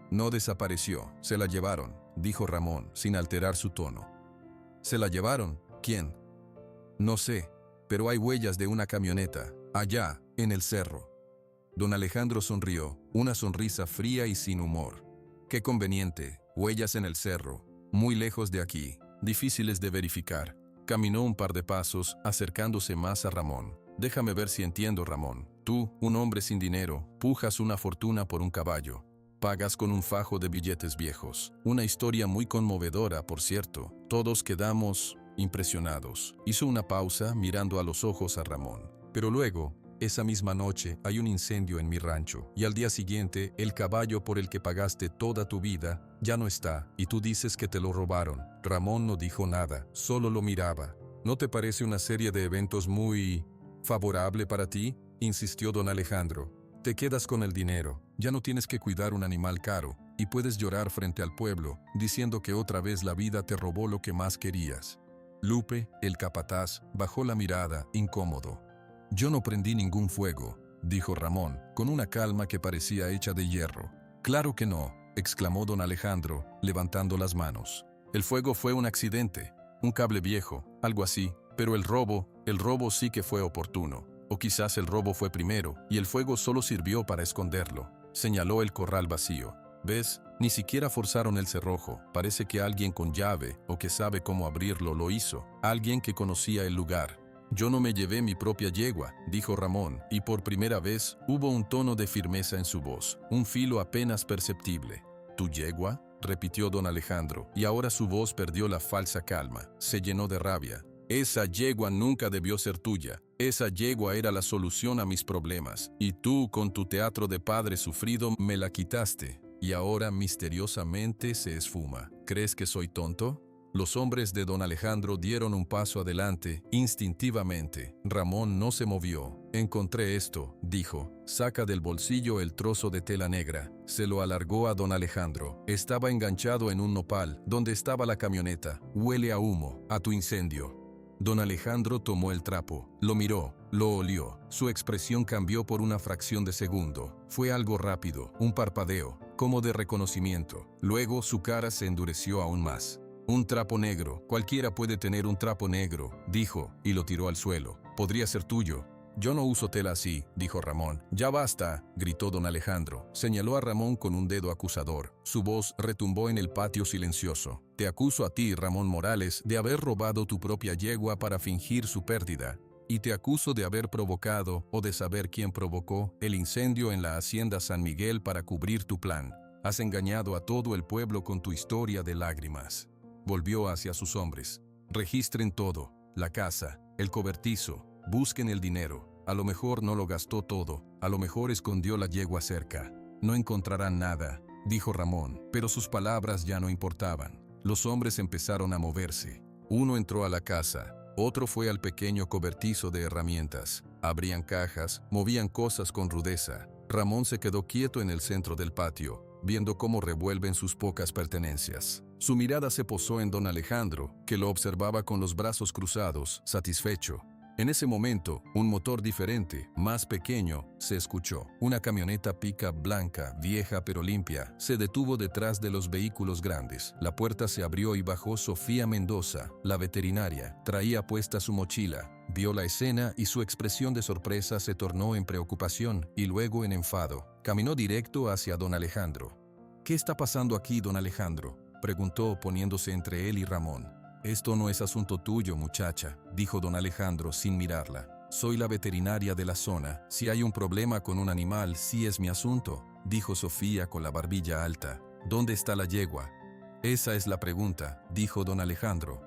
Speaker 1: «No desapareció, se la llevaron», dijo Ramón, sin alterar su tono. «¿Se la llevaron? ¿Quién?» «No sé, pero hay huellas de una camioneta, allá, en el cerro». Don Alejandro sonrió, una sonrisa fría y sin humor. «Qué conveniente, huellas en el cerro, muy lejos de aquí, difíciles de verificar». Caminó un par de pasos, acercándose más a Ramón. «Déjame ver si entiendo, Ramón. Tú, un hombre sin dinero, pujas una fortuna por un caballo. Pagas con un fajo de billetes viejos. Una historia muy conmovedora, por cierto. Todos quedamos impresionados». Hizo una pausa mirando a los ojos a Ramón. «Pero luego, esa misma noche, hay un incendio en mi rancho. Y al día siguiente, el caballo por el que pagaste toda tu vida ya no está. Y tú dices que te lo robaron». Ramón no dijo nada, solo lo miraba. «¿No te parece una serie de eventos muy favorable para ti?», insistió don Alejandro. «Te quedas con el dinero. Ya no tienes que cuidar un animal caro. y puedes llorar frente al pueblo, diciendo que otra vez la vida te robó lo que más querías. Lupe, el capataz, bajó la mirada, incómodo. «Yo no prendí ningún fuego», dijo Ramón, con una calma que parecía hecha de hierro. «Claro que no», exclamó don Alejandro, levantando las manos. «El fuego fue un accidente, un cable viejo, algo así, pero el robo sí que fue oportuno. O quizás el robo fue primero, y el fuego solo sirvió para esconderlo», señaló el corral vacío. «¿Ves? Ni siquiera forzaron el cerrojo. Parece que alguien con llave o que sabe cómo abrirlo lo hizo. Alguien que conocía el lugar». «Yo no me llevé mi propia yegua», dijo Ramón, y por primera vez hubo un tono de firmeza en su voz, un filo apenas perceptible. «¿Tu yegua?», repitió don Alejandro, y ahora su voz perdió la falsa calma, se llenó de rabia. «Esa yegua nunca debió ser tuya. Esa yegua era la solución a mis problemas, y tú, con tu teatro de padre sufrido, me la quitaste. Y ahora misteriosamente se esfuma. ¿Crees que soy tonto?». Los hombres de don Alejandro dieron un paso adelante, instintivamente. Ramón no se movió. «Encontré esto», dijo. Saca del bolsillo el trozo de tela negra. Se lo alargó a don Alejandro. Estaba enganchado en un nopal, donde estaba la camioneta. «Huele a humo, a tu incendio». Don Alejandro tomó el trapo, lo miró, lo olió. Su expresión cambió por una fracción de segundo. Fue algo rápido, un parpadeo, como de reconocimiento. Luego su cara se endureció aún más. «Un trapo negro, cualquiera puede tener un trapo negro», dijo, y lo tiró al suelo. «Podría ser tuyo». «Yo no uso tela así», dijo Ramón. «Ya basta», gritó don Alejandro. Señaló a Ramón con un dedo acusador. Su voz retumbó en el patio silencioso. «Te acuso a ti, Ramón Morales, de haber robado tu propia yegua para fingir su pérdida. Y te acuso de haber provocado, o de saber quién provocó, el incendio en la hacienda San Miguel para cubrir tu plan. Has engañado a todo el pueblo con tu historia de lágrimas». Volvió hacia sus hombres. «Registren todo, la casa, el cobertizo, busquen el dinero. A lo mejor no lo gastó todo, a lo mejor escondió la yegua cerca. No encontrarán nada», dijo Ramón, pero sus palabras ya no importaban. Los hombres empezaron a moverse. Uno entró a la casa, otro fue al pequeño cobertizo de herramientas. Abrían cajas, movían cosas con rudeza. Ramón se quedó quieto en el centro del patio, viendo cómo revuelven sus pocas pertenencias. Su mirada se posó en don Alejandro, que lo observaba con los brazos cruzados, satisfecho. En ese momento, un motor diferente, más pequeño, se escuchó. Una camioneta pick-up blanca, vieja pero limpia, se detuvo detrás de los vehículos grandes. La puerta se abrió y bajó Sofía Mendoza, la veterinaria. Traía puesta su mochila. Vio la escena y su expresión de sorpresa se tornó en preocupación y luego en enfado. Caminó directo hacia don Alejandro. «¿Qué está pasando aquí, don Alejandro?», preguntó poniéndose entre él y Ramón. «Esto no es asunto tuyo, muchacha», dijo don Alejandro sin mirarla. «Soy la veterinaria de la zona. Si hay un problema con un animal, sí es mi asunto», dijo Sofía con la barbilla alta. «¿Dónde está la yegua?». «Esa es la pregunta», dijo don Alejandro.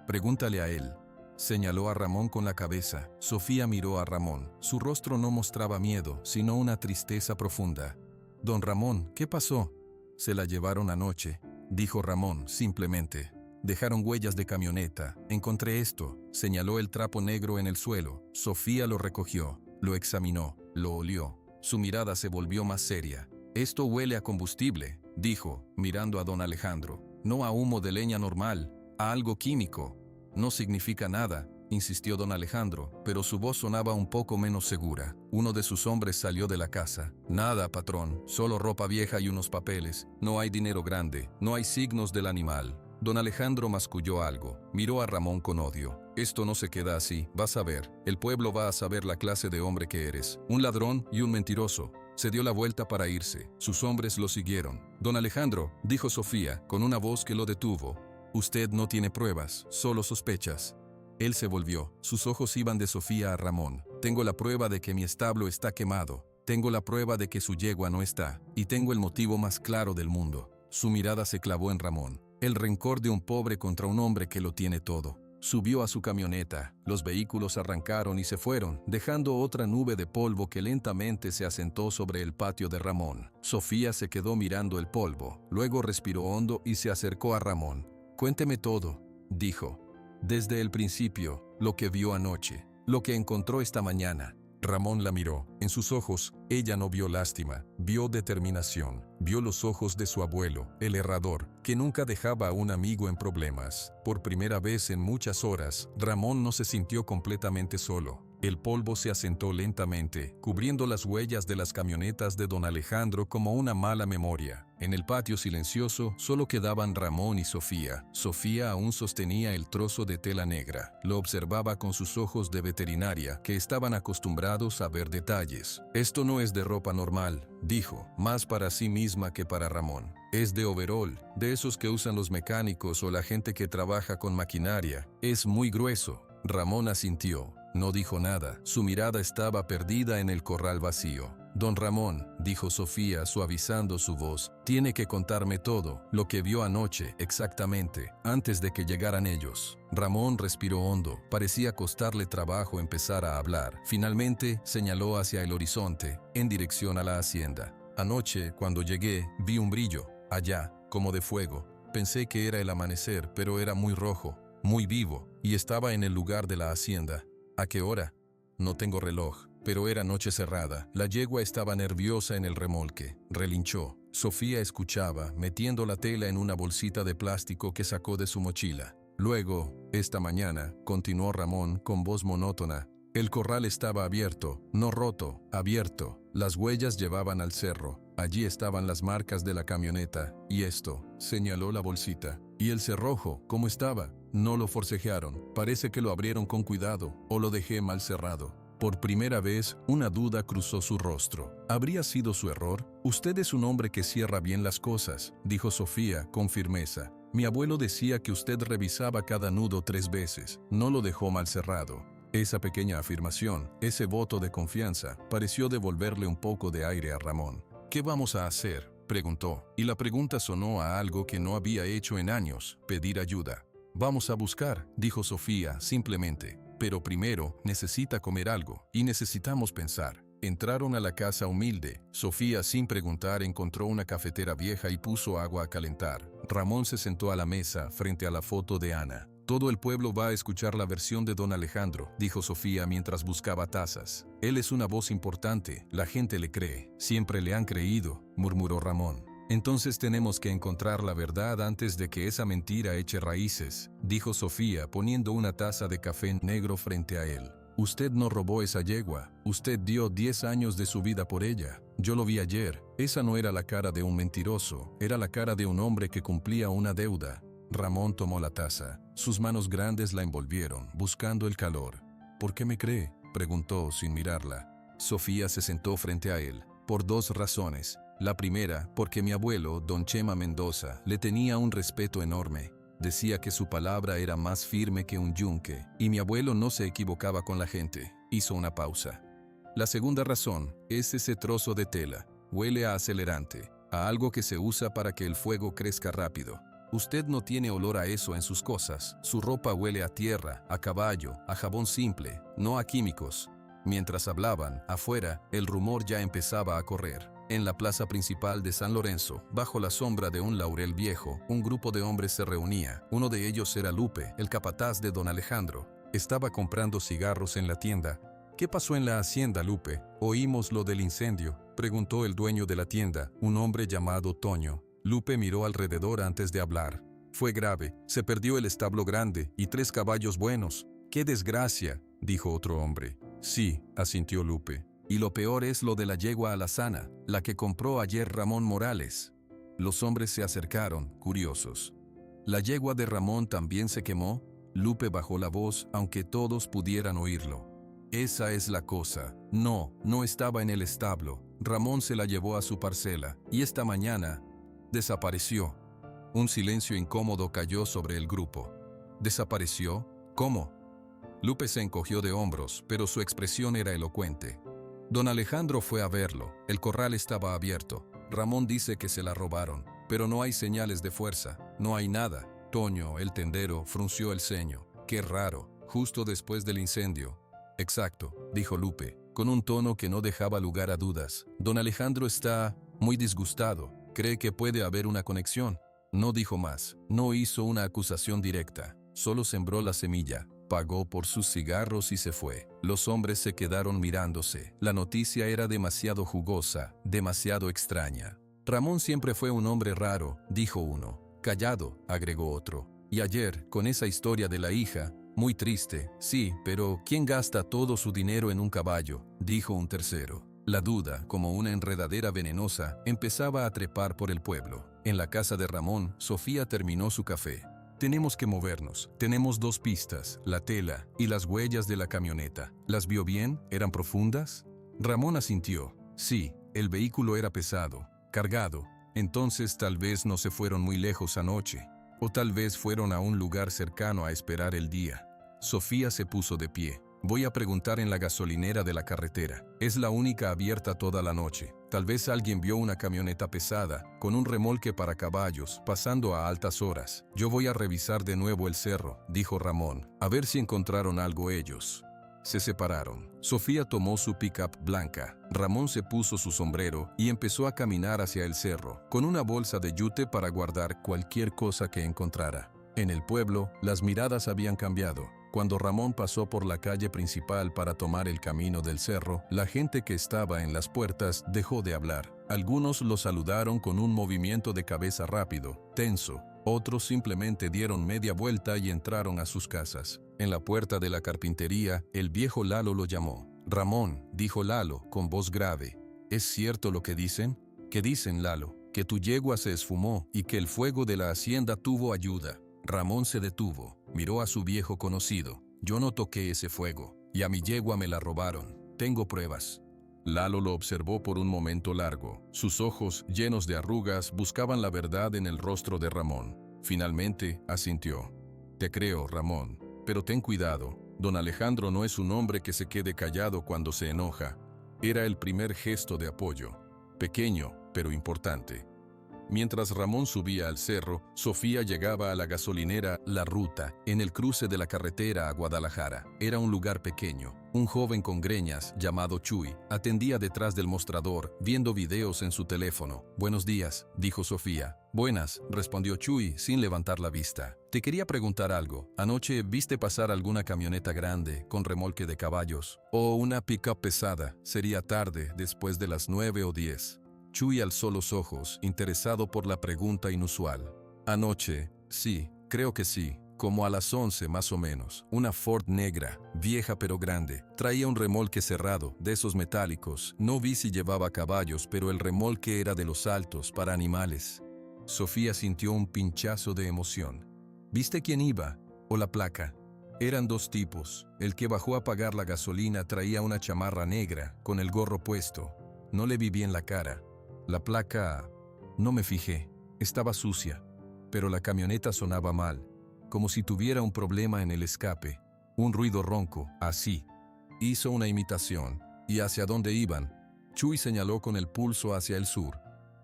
Speaker 1: «Pregúntale a él». Señaló a Ramón con la cabeza. Sofía miró a Ramón. Su rostro no mostraba miedo, sino una tristeza profunda. «Don Ramón, ¿qué pasó?». «Se la llevaron anoche», dijo Ramón simplemente. «Dejaron huellas de camioneta. Encontré esto», señaló el trapo negro en el suelo. Sofía lo recogió, lo examinó, lo olió. Su mirada se volvió más seria. «Esto huele a combustible», dijo, mirando a don Alejandro. «No a humo de leña normal, a algo químico». «No significa nada», insistió don Alejandro, pero su voz sonaba un poco menos segura. Uno de sus hombres salió de la casa. «Nada, patrón, solo ropa vieja y unos papeles. No hay dinero grande, no hay signos del animal». Don Alejandro masculló algo. Miró a Ramón con odio. «Esto no se queda así, vas a ver. El pueblo va a saber la clase de hombre que eres. Un ladrón y un mentiroso». Se dio la vuelta para irse. Sus hombres lo siguieron. «Don Alejandro», dijo Sofía, con una voz que lo detuvo. «Usted no tiene pruebas, solo sospechas». Él se volvió. Sus ojos iban de Sofía a Ramón. «Tengo la prueba de que mi establo está quemado. Tengo la prueba de que su yegua no está. Y tengo el motivo más claro del mundo». Su mirada se clavó en Ramón. El rencor de un pobre contra un hombre que lo tiene todo. Subió a su camioneta. Los vehículos arrancaron y se fueron, dejando otra nube de polvo que lentamente se asentó sobre el patio de Ramón. Sofía se quedó mirando el polvo. Luego respiró hondo y se acercó a Ramón. «Cuénteme todo», dijo. «Desde el principio, lo que vio anoche, lo que encontró esta mañana». Ramón la miró. En sus ojos, ella no vio lástima, vio determinación. Vio los ojos de su abuelo, el herrador, que nunca dejaba a un amigo en problemas. Por primera vez en muchas horas, Ramón no se sintió completamente solo. El polvo se asentó lentamente, cubriendo las huellas de las camionetas de don Alejandro como una mala memoria. En el patio silencioso solo quedaban Ramón y Sofía. Sofía aún sostenía el trozo de tela negra. Lo observaba con sus ojos de veterinaria, que estaban acostumbrados a ver detalles. «Esto no es de ropa normal», dijo, más para sí misma que para Ramón. «Es de overol, de esos que usan los mecánicos o la gente que trabaja con maquinaria. Es muy grueso». Ramón asintió. No dijo nada. Su mirada estaba perdida en el corral vacío. «Don Ramón», dijo Sofía suavizando su voz, «tiene que contarme todo, lo que vio anoche, exactamente, antes de que llegaran ellos». Ramón respiró hondo. Parecía costarle trabajo empezar a hablar. Finalmente, señaló hacia el horizonte, en dirección a la hacienda. «Anoche, cuando llegué, vi un brillo, allá, como de fuego. Pensé que era el amanecer, pero era muy rojo, muy vivo, y estaba en el lugar de la hacienda». «¿A qué hora?» «No tengo reloj, pero era noche cerrada. La yegua estaba nerviosa en el remolque. Relinchó». Sofía escuchaba, metiendo la tela en una bolsita de plástico que sacó de su mochila. «Luego, esta mañana», continuó Ramón con voz monótona, «el corral estaba abierto, no roto, abierto. Las huellas llevaban al cerro. Allí estaban las marcas de la camioneta. Y esto», señaló la bolsita. «Y el cerrojo, ¿cómo estaba? No lo forcejearon. Parece que lo abrieron con cuidado, o lo dejé mal cerrado». Por primera vez, una duda cruzó su rostro. ¿Habría sido su error? «Usted es un hombre que cierra bien las cosas», dijo Sofía con firmeza. «Mi abuelo decía que usted revisaba cada nudo 3 veces. No lo dejó mal cerrado». Esa pequeña afirmación, ese voto de confianza, pareció devolverle un poco de aire a Ramón. «¿Qué vamos a hacer?», preguntó, y la pregunta sonó a algo que no había hecho en años: pedir ayuda. «Vamos a buscar», dijo Sofía simplemente. «Pero primero necesita comer algo, y necesitamos pensar». Entraron a la casa humilde. Sofía, sin preguntar, encontró una cafetera vieja y puso agua a calentar. Ramón se sentó a la mesa, frente a la foto de Ana. «Todo el pueblo va a escuchar la versión de don Alejandro», dijo Sofía mientras buscaba tazas. «Él es una voz importante, la gente le cree». «Siempre le han creído», murmuró Ramón. «Entonces tenemos que encontrar la verdad antes de que esa mentira eche raíces», dijo Sofía poniendo una taza de café negro frente a él. «Usted no robó esa yegua. Usted dio 10 años de su vida por ella. Yo lo vi ayer. Esa no era la cara de un mentiroso, era la cara de un hombre que cumplía una deuda». Ramón tomó la taza. Sus manos grandes la envolvieron, buscando el calor. «¿Por qué me cree?», preguntó sin mirarla. Sofía se sentó frente a él. «Por 2 razones. La primera, porque mi abuelo, don Chema Mendoza, le tenía un respeto enorme. Decía que su palabra era más firme que un yunque, y mi abuelo no se equivocaba con la gente». Hizo una pausa. «La segunda razón es ese trozo de tela. Huele a acelerante, a algo que se usa para que el fuego crezca rápido. Usted no tiene olor a eso en sus cosas. Su ropa huele a tierra, a caballo, a jabón simple, no a químicos». Mientras hablaban, afuera, el rumor ya empezaba a correr. En la plaza principal de San Lorenzo, bajo la sombra de un laurel viejo, un grupo de hombres se reunía. Uno de ellos era Lupe, el capataz de don Alejandro. Estaba comprando cigarros en la tienda. «¿Qué pasó en la hacienda, Lupe? Oímos lo del incendio», preguntó el dueño de la tienda, un hombre llamado Toño. Lupe miró alrededor antes de hablar. «Fue grave. Se perdió el establo grande y 3 caballos buenos». «¡Qué desgracia!», dijo otro hombre. «Sí», asintió Lupe. «Y lo peor es lo de la yegua alazana, la que compró ayer Ramón Morales». Los hombres se acercaron, curiosos. «¿La yegua de Ramón también se quemó?». Lupe bajó la voz, aunque todos pudieran oírlo. «Esa es la cosa. No estaba en el establo. Ramón se la llevó a su parcela, y esta mañana desapareció». Un silencio incómodo cayó sobre el grupo. «¿Desapareció? ¿Cómo?». Lupe se encogió de hombros, pero su expresión era elocuente. «Don Alejandro fue a verlo. El corral estaba abierto. Ramón dice que se la robaron, pero no hay señales de fuerza. No hay nada». Toño, el tendero, frunció el ceño. «Qué raro. Justo después del incendio». «Exacto», dijo Lupe, con un tono que no dejaba lugar a dudas. «Don Alejandro está muy disgustado. Cree que puede haber una conexión». No dijo más. No hizo una acusación directa. Solo sembró la semilla. pagó por sus cigarros y se fue. Los hombres se quedaron mirándose. La noticia era demasiado jugosa, demasiado extraña. Ramón siempre fue un hombre raro, dijo uno. Callado, agregó otro. Y ayer, con esa historia de la hija, muy triste. Sí, pero ¿quién gasta todo su dinero en un caballo?, dijo un tercero. La duda, como una enredadera venenosa, empezaba a trepar por el pueblo. En la casa de Ramón, Sofía terminó su café. Tenemos que movernos. Tenemos 2 pistas, la tela y las huellas de la camioneta. ¿Las vio bien? ¿Eran profundas? Ramón asintió. Sí, el vehículo era pesado, cargado. Entonces tal vez no se fueron muy lejos anoche. O tal vez fueron a un lugar cercano a esperar el día. Sofía se puso de pie. Voy a preguntar en la gasolinera de la carretera. Es la única abierta toda la noche. Tal vez alguien vio una camioneta pesada, con un remolque para caballos, pasando a altas horas. Yo voy a revisar de nuevo el cerro, dijo Ramón, a ver si encontraron algo ellos. Se separaron. Sofía tomó su pick-up blanca. Ramón se puso su sombrero y empezó a caminar hacia el cerro, con una bolsa de yute para guardar cualquier cosa que encontrara. En el pueblo, las miradas habían cambiado. Cuando Ramón pasó por la calle principal para tomar el camino del cerro, la gente que estaba en las puertas dejó de hablar. Algunos lo saludaron con un movimiento de cabeza rápido, tenso. Otros simplemente dieron media vuelta y entraron a sus casas. En la puerta de la carpintería, el viejo Lalo lo llamó. Ramón, dijo Lalo, con voz grave. ¿Es cierto lo que dicen? ¿Qué dicen, Lalo? Que tu yegua se esfumó y que el fuego de la hacienda tuvo ayuda. Ramón se detuvo, miró a su viejo conocido. Yo no toqué ese fuego, y a mi yegua me la robaron. Tengo pruebas. Lalo lo observó por un momento largo. Sus ojos, llenos de arrugas, buscaban la verdad en el rostro de Ramón. Finalmente, asintió. Te creo, Ramón, pero ten cuidado. Don Alejandro no es un hombre que se quede callado cuando se enoja. Era el primer gesto de apoyo. Pequeño, pero importante. Mientras Ramón subía al cerro, Sofía llegaba a la gasolinera La Ruta, en el cruce de la carretera a Guadalajara. Era un lugar pequeño. Un joven con greñas, llamado Chuy, atendía detrás del mostrador, viendo videos en su teléfono. Buenos días, dijo Sofía. Buenas, respondió Chuy, sin levantar la vista. Te quería preguntar algo. ¿Anoche viste pasar alguna camioneta grande, con remolque de caballos? ¿O una pick-up pesada? Sería tarde, después de las 9 o 10. Chuy alzó los ojos, interesado por la pregunta inusual. Anoche, sí, creo que sí, como a las 11 más o menos. Una Ford negra, vieja pero grande. Traía un remolque cerrado, de esos metálicos. No vi si llevaba caballos, pero el remolque era de los altos, para animales. Sofía sintió un pinchazo de emoción. ¿Viste quién iba? ¿O la placa? Eran 2 tipos. El que bajó a pagar la gasolina traía una chamarra negra, con el gorro puesto. No le vi bien la cara. La placa... no me fijé. Estaba sucia. Pero la camioneta sonaba mal, como si tuviera un problema en el escape. Un ruido ronco, así. Hizo una imitación. ¿Y hacia dónde iban? Chuy señaló con el pulso hacia el sur.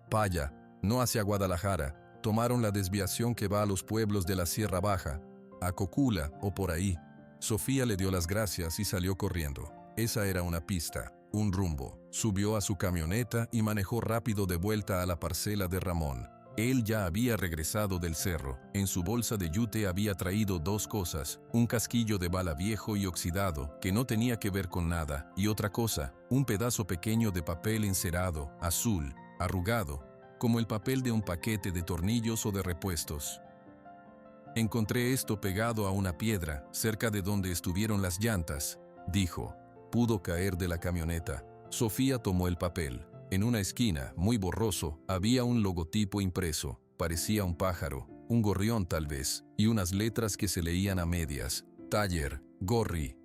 Speaker 1: Paya, no hacia Guadalajara. Tomaron la desviación que va a los pueblos de la Sierra Baja, a Cocula o por ahí. Sofía le dio las gracias y salió corriendo. Esa era una pista. Un rumbo. Subió a su camioneta y manejó rápido de vuelta a la parcela de Ramón. Él ya había regresado del cerro. En su bolsa de yute había traído 2 cosas, un casquillo de bala viejo y oxidado, que no tenía que ver con nada, y otra cosa, un pedazo pequeño de papel encerado, azul, arrugado, como el papel de un paquete de tornillos o de repuestos. Encontré esto pegado a una piedra, cerca de donde estuvieron las llantas, dijo. Pudo caer de la camioneta. Sofía tomó el papel. En una esquina, muy borroso, había un logotipo impreso. Parecía un pájaro, un gorrión tal vez, y unas letras que se leían a medias. Taller Gorri.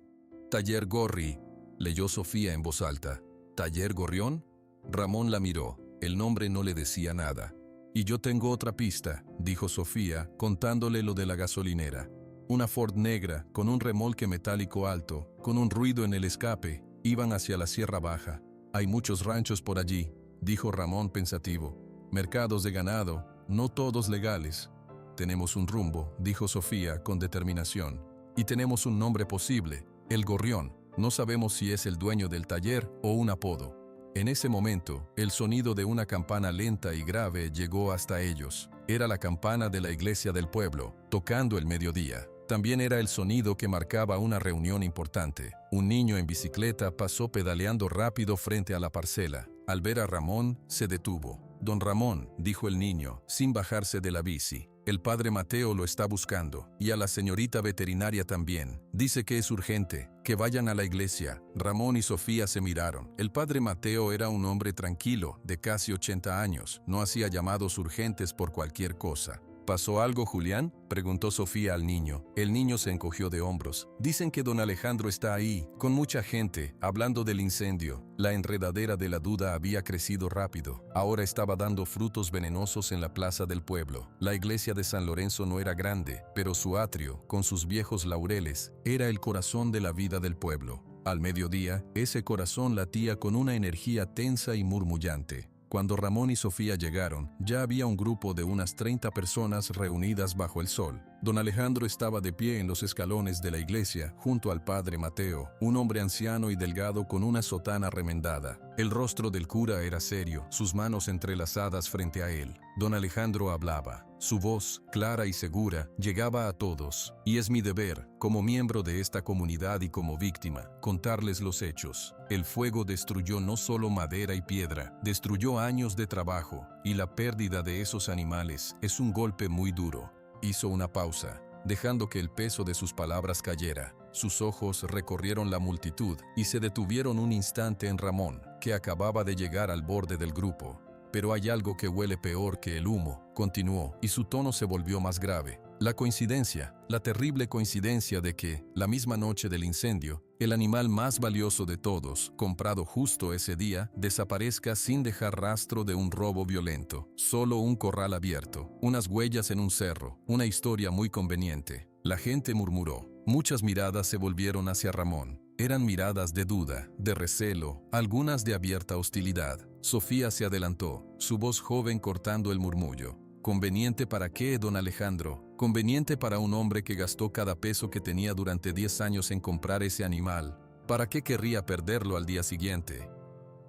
Speaker 1: Taller Gorri, leyó Sofía en voz alta. ¿Taller Gorrión? Ramón la miró. El nombre no le decía nada. Y yo tengo otra pista, dijo Sofía, contándole lo de la gasolinera. Una Ford negra, con un remolque metálico alto, con un ruido en el escape, iban hacia la Sierra Baja. Hay muchos ranchos por allí, dijo Ramón pensativo. Mercados de ganado, no todos legales. Tenemos un rumbo, dijo Sofía con determinación. Y tenemos un nombre posible, el Gorrión. No sabemos si es el dueño del taller o un apodo. En ese momento, el sonido de una campana lenta y grave llegó hasta ellos. Era la campana de la iglesia del pueblo, tocando el mediodía. También era el sonido que marcaba una reunión importante. Un niño en bicicleta pasó pedaleando rápido frente a la parcela. Al ver a Ramón, se detuvo. «Don Ramón», dijo el niño, sin bajarse de la bici. «El padre Mateo lo está buscando, y a la señorita veterinaria también. Dice que es urgente, que vayan a la iglesia». Ramón y Sofía se miraron. El padre Mateo era un hombre tranquilo, de casi 80 años. No hacía llamados urgentes por cualquier cosa. «¿Pasó algo, Julián?», preguntó Sofía al niño. El niño se encogió de hombros. «Dicen que don Alejandro está ahí, con mucha gente, hablando del incendio». La enredadera de la duda había crecido rápido. Ahora estaba dando frutos venenosos en la plaza del pueblo. La iglesia de San Lorenzo no era grande, pero su atrio, con sus viejos laureles, era el corazón de la vida del pueblo. Al mediodía, ese corazón latía con una energía tensa y murmullante. Cuando Ramón y Sofía llegaron, ya había un grupo de unas 30 personas reunidas bajo el sol. Don Alejandro estaba de pie en los escalones de la iglesia, junto al padre Mateo, un hombre anciano y delgado con una sotana remendada. El rostro del cura era serio, sus manos entrelazadas frente a él. Don Alejandro hablaba. Su voz, clara y segura, llegaba a todos. Y es mi deber, como miembro de esta comunidad y como víctima, contarles los hechos. El fuego destruyó no solo madera y piedra, destruyó años de trabajo, y la pérdida de esos animales es un golpe muy duro. Hizo una pausa, dejando que el peso de sus palabras cayera. Sus ojos recorrieron la multitud y se detuvieron un instante en Ramón, que acababa de llegar al borde del grupo. «Pero hay algo que huele peor que el humo», continuó, y su tono se volvió más grave. La coincidencia, la terrible coincidencia de que, la misma noche del incendio, el animal más valioso de todos, comprado justo ese día, desaparezca sin dejar rastro de un robo violento. Solo un corral abierto, unas huellas en un cerro, una historia muy conveniente. La gente murmuró. Muchas miradas se volvieron hacia Ramón. Eran miradas de duda, de recelo, algunas de abierta hostilidad. Sofía se adelantó, su voz joven cortando el murmullo. «¿Conveniente para qué, don Alejandro? Conveniente para un hombre que gastó cada peso que tenía durante 10 años en comprar ese animal. ¿Para qué querría perderlo al día siguiente?»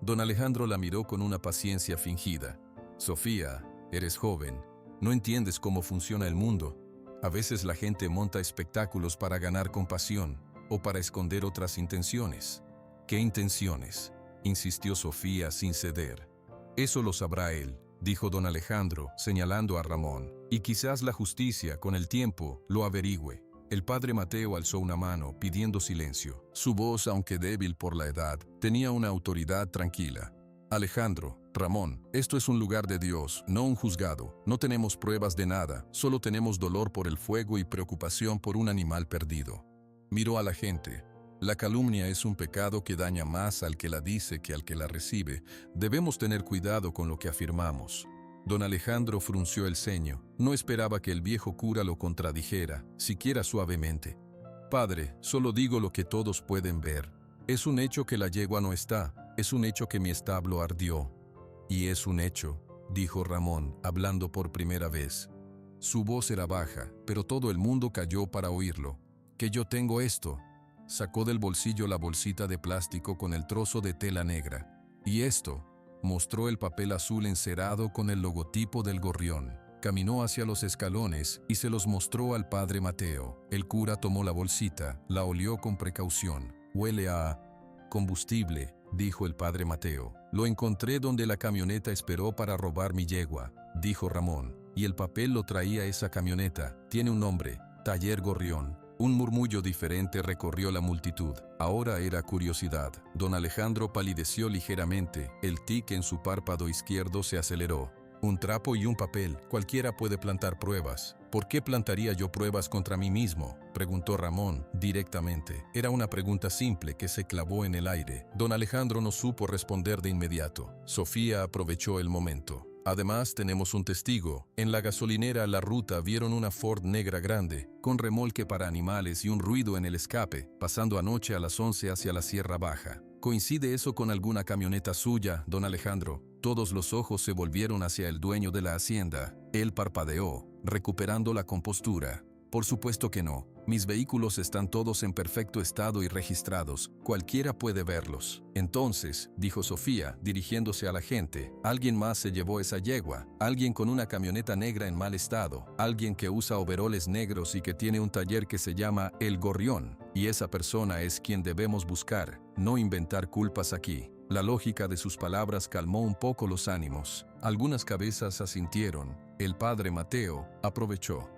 Speaker 1: Don Alejandro la miró con una paciencia fingida. «Sofía, eres joven. No entiendes cómo funciona el mundo. A veces la gente monta espectáculos para ganar compasión o para esconder otras intenciones». «¿Qué intenciones?», insistió Sofía sin ceder. «Eso lo sabrá él», dijo don Alejandro, señalando a Ramón, «y quizás la justicia, con el tiempo, lo averigüe». El padre Mateo alzó una mano, pidiendo silencio. Su voz, aunque débil por la edad, tenía una autoridad tranquila. «Alejandro, Ramón, esto es un lugar de Dios, no un juzgado. No tenemos pruebas de nada, solo tenemos dolor por el fuego y preocupación por un animal perdido». Miró a la gente. «La calumnia es un pecado que daña más al que la dice que al que la recibe. Debemos tener cuidado con lo que afirmamos». Don Alejandro frunció el ceño. No esperaba que el viejo cura lo contradijera, siquiera suavemente. «Padre, solo digo lo que todos pueden ver. Es un hecho que la yegua no está. Es un hecho que mi establo ardió». «Y es un hecho», dijo Ramón, hablando por primera vez. Su voz era baja, pero todo el mundo cayó para oírlo. «Que yo tengo esto». Sacó del bolsillo la bolsita de plástico con el trozo de tela negra. «Y esto», mostró el papel azul encerado con el logotipo del gorrión. Caminó hacia los escalones y se los mostró al padre Mateo. El cura tomó la bolsita, la olió con precaución. «Huele a combustible», dijo el padre Mateo. «Lo encontré donde la camioneta esperó para robar mi yegua», dijo Ramón. «Y el papel lo traía esa camioneta. Tiene un nombre, Taller Gorrión». Un murmullo diferente recorrió la multitud. Ahora era curiosidad. Don Alejandro palideció ligeramente. El tic en su párpado izquierdo se aceleró. «Un trapo y un papel. Cualquiera puede plantar pruebas». «¿Por qué plantaría yo pruebas contra mí mismo?», preguntó Ramón directamente. Era una pregunta simple que se clavó en el aire. Don Alejandro no supo responder de inmediato. Sofía aprovechó el momento. «Además, tenemos un testigo. En la gasolinera La Ruta vieron una Ford negra grande, con remolque para animales y un ruido en el escape, pasando anoche a las 11 hacia la Sierra Baja. ¿Coincide eso con alguna camioneta suya, don Alejandro?». Todos los ojos se volvieron hacia el dueño de la hacienda. Él parpadeó, recuperando la compostura. «Por supuesto que no. Mis vehículos están todos en perfecto estado y registrados. Cualquiera puede verlos. Entonces, dijo Sofía, dirigiéndose a la gente, alguien más se llevó esa yegua. Alguien con una camioneta negra en mal estado. Alguien que usa overoles negros y que tiene un taller que se llama El Gorrión. Y esa persona es quien debemos buscar, no inventar culpas aquí. La lógica de sus palabras calmó un poco los ánimos. Algunas cabezas asintieron. El padre Mateo aprovechó.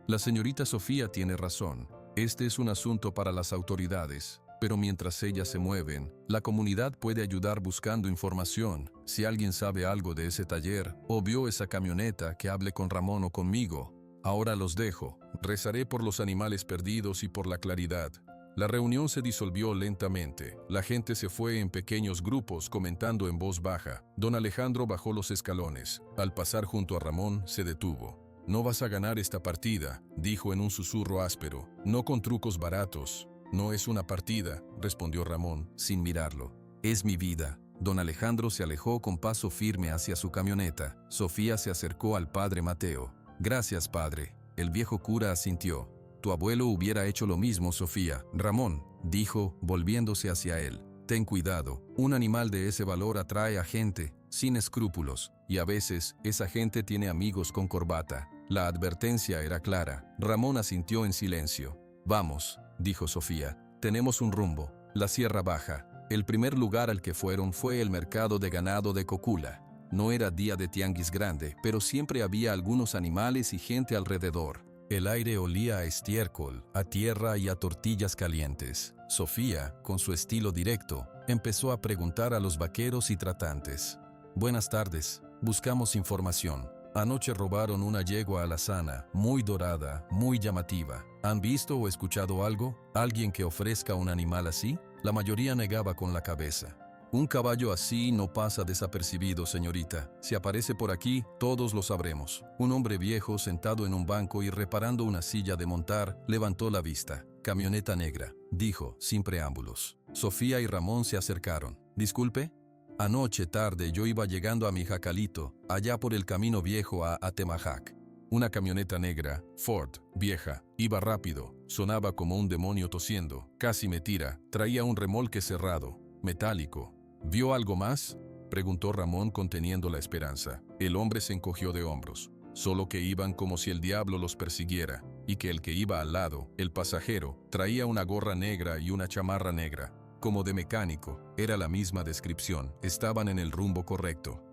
Speaker 1: La señorita Sofía tiene razón. Este es un asunto para las autoridades, pero mientras ellas se mueven, la comunidad puede ayudar buscando información. Si alguien sabe algo de ese taller o vio esa camioneta, que hable con Ramón o conmigo. Ahora los dejo. Rezaré por los animales perdidos y por la claridad. La reunión se disolvió lentamente. La gente se fue en pequeños grupos comentando en voz baja. Don Alejandro bajó los escalones. Al pasar junto a Ramón, se detuvo. «No vas a ganar esta partida», dijo en un susurro áspero. «No con trucos baratos». «No es una partida», respondió Ramón, sin mirarlo. «Es mi vida». Don Alejandro se alejó con paso firme hacia su camioneta. Sofía se acercó al padre Mateo. «Gracias, padre». El viejo cura asintió. «Tu abuelo hubiera hecho lo mismo, Sofía». «Ramón», dijo, volviéndose hacia él. «Ten cuidado. Un animal de ese valor atrae a gente sin escrúpulos, y a veces esa gente tiene amigos con corbata». La advertencia era clara. Ramón asintió en silencio. «Vamos», dijo Sofía. «Tenemos un rumbo, la Sierra Baja». El primer lugar al que fueron fue el mercado de ganado de Cocula. No era día de tianguis grande, pero siempre había algunos animales y gente alrededor. El aire olía a estiércol, a tierra y a tortillas calientes. Sofía, con su estilo directo, empezó a preguntar a los vaqueros y tratantes. «Buenas tardes, buscamos información. Anoche robaron una yegua alazana, muy dorada, muy llamativa. ¿Han visto o escuchado algo? ¿Alguien que ofrezca un animal así?» La mayoría negaba con la cabeza. «Un caballo así no pasa desapercibido, señorita. Si aparece por aquí, todos lo sabremos». Un hombre viejo sentado en un banco y reparando una silla de montar, levantó la vista. «Camioneta negra», dijo, sin preámbulos. Sofía y Ramón se acercaron. «Disculpe». «Anoche tarde yo iba llegando a mi jacalito, allá por el camino viejo a Atemajac. Una camioneta negra, Ford, vieja, iba rápido, sonaba como un demonio tosiendo, casi me tira, traía un remolque cerrado, metálico». «¿Vio algo más?», preguntó Ramón conteniendo la esperanza. El hombre se encogió de hombros. «Solo que iban como si el diablo los persiguiera, y que el que iba al lado, el pasajero, traía una gorra negra y una chamarra negra, como de mecánico». Era la misma descripción. Estaban en el rumbo correcto.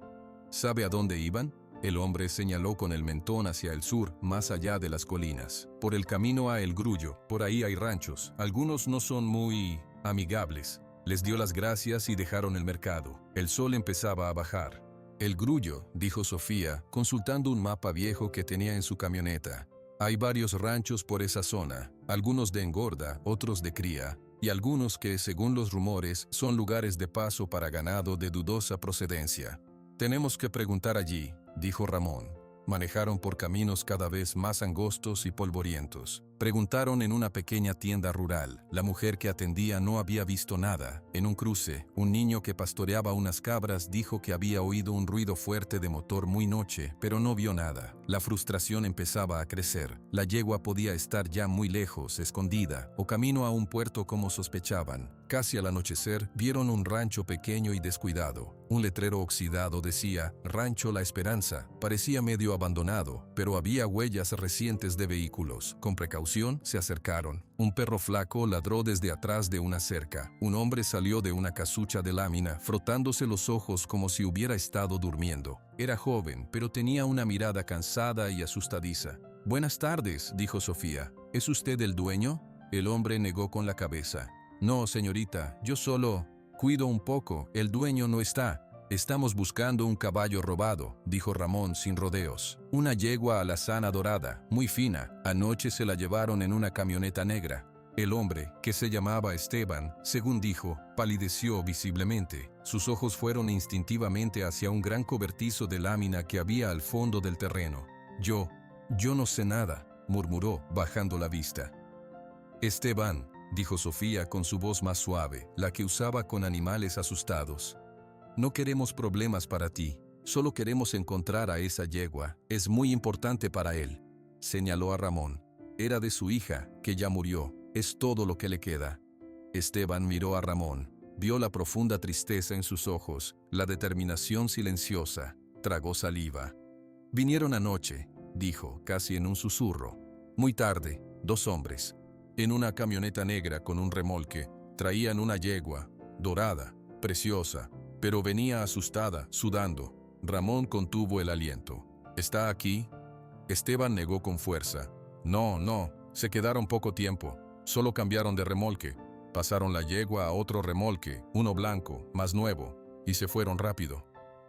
Speaker 1: «¿Sabe a dónde iban?». El hombre señaló con el mentón hacia el sur, más allá de las colinas. «Por el camino a El Grullo. Por ahí hay ranchos. Algunos no son muy amigables». Les dio las gracias y dejaron el mercado. El sol empezaba a bajar. «El Grullo», dijo Sofía, consultando un mapa viejo que tenía en su camioneta. «Hay varios ranchos por esa zona, algunos de engorda, otros de cría, y algunos que, según los rumores, son lugares de paso para ganado de dudosa procedencia. Tenemos que preguntar allí», dijo Ramón. Manejaron por caminos cada vez más angostos y polvorientos. Preguntaron en una pequeña tienda rural. La mujer que atendía no había visto nada. En un cruce, un niño que pastoreaba unas cabras dijo que había oído un ruido fuerte de motor muy noche, pero no vio nada. La frustración empezaba a crecer. La yegua podía estar ya muy lejos, escondida, o camino a un puerto como sospechaban. Casi al anochecer, vieron un rancho pequeño y descuidado. Un letrero oxidado decía «Rancho La Esperanza». Parecía medio abandonado, pero había huellas recientes de vehículos. Con precaución, se acercaron. Un perro flaco ladró desde atrás de una cerca. Un hombre salió de una casucha de lámina, frotándose los ojos como si hubiera estado durmiendo. Era joven, pero tenía una mirada cansada y asustadiza. «Buenas tardes», dijo Sofía. «¿Es usted el dueño?». El hombre negó con la cabeza. «No, señorita, yo solo cuido un poco. El dueño no está». «Estamos buscando un caballo robado», dijo Ramón sin rodeos. «Una yegua alazana dorada, muy fina. Anoche se la llevaron en una camioneta negra». El hombre, que se llamaba Esteban, según dijo, palideció visiblemente. Sus ojos fueron instintivamente hacia un gran cobertizo de lámina que había al fondo del terreno. Yo no sé nada», murmuró, bajando la vista. «Esteban», dijo Sofía con su voz más suave, la que usaba con animales asustados. «No queremos problemas para ti, solo queremos encontrar a esa yegua. Es muy importante para él», señaló a Ramón. Era de su hija, que ya murió. Es todo lo que le queda. Esteban miró a Ramón. Vio la profunda tristeza en sus ojos, la determinación silenciosa. Tragó saliva. Vinieron anoche, dijo, casi en un susurro. Muy tarde, 2 hombres. En una camioneta negra con un remolque. Traían una yegua, dorada, preciosa, pero venía asustada, sudando. Ramón contuvo el aliento. ¿Está aquí? Esteban negó con fuerza. No, se quedaron poco tiempo. Solo cambiaron de remolque. Pasaron la yegua a otro remolque, uno blanco, más nuevo, y se fueron rápido.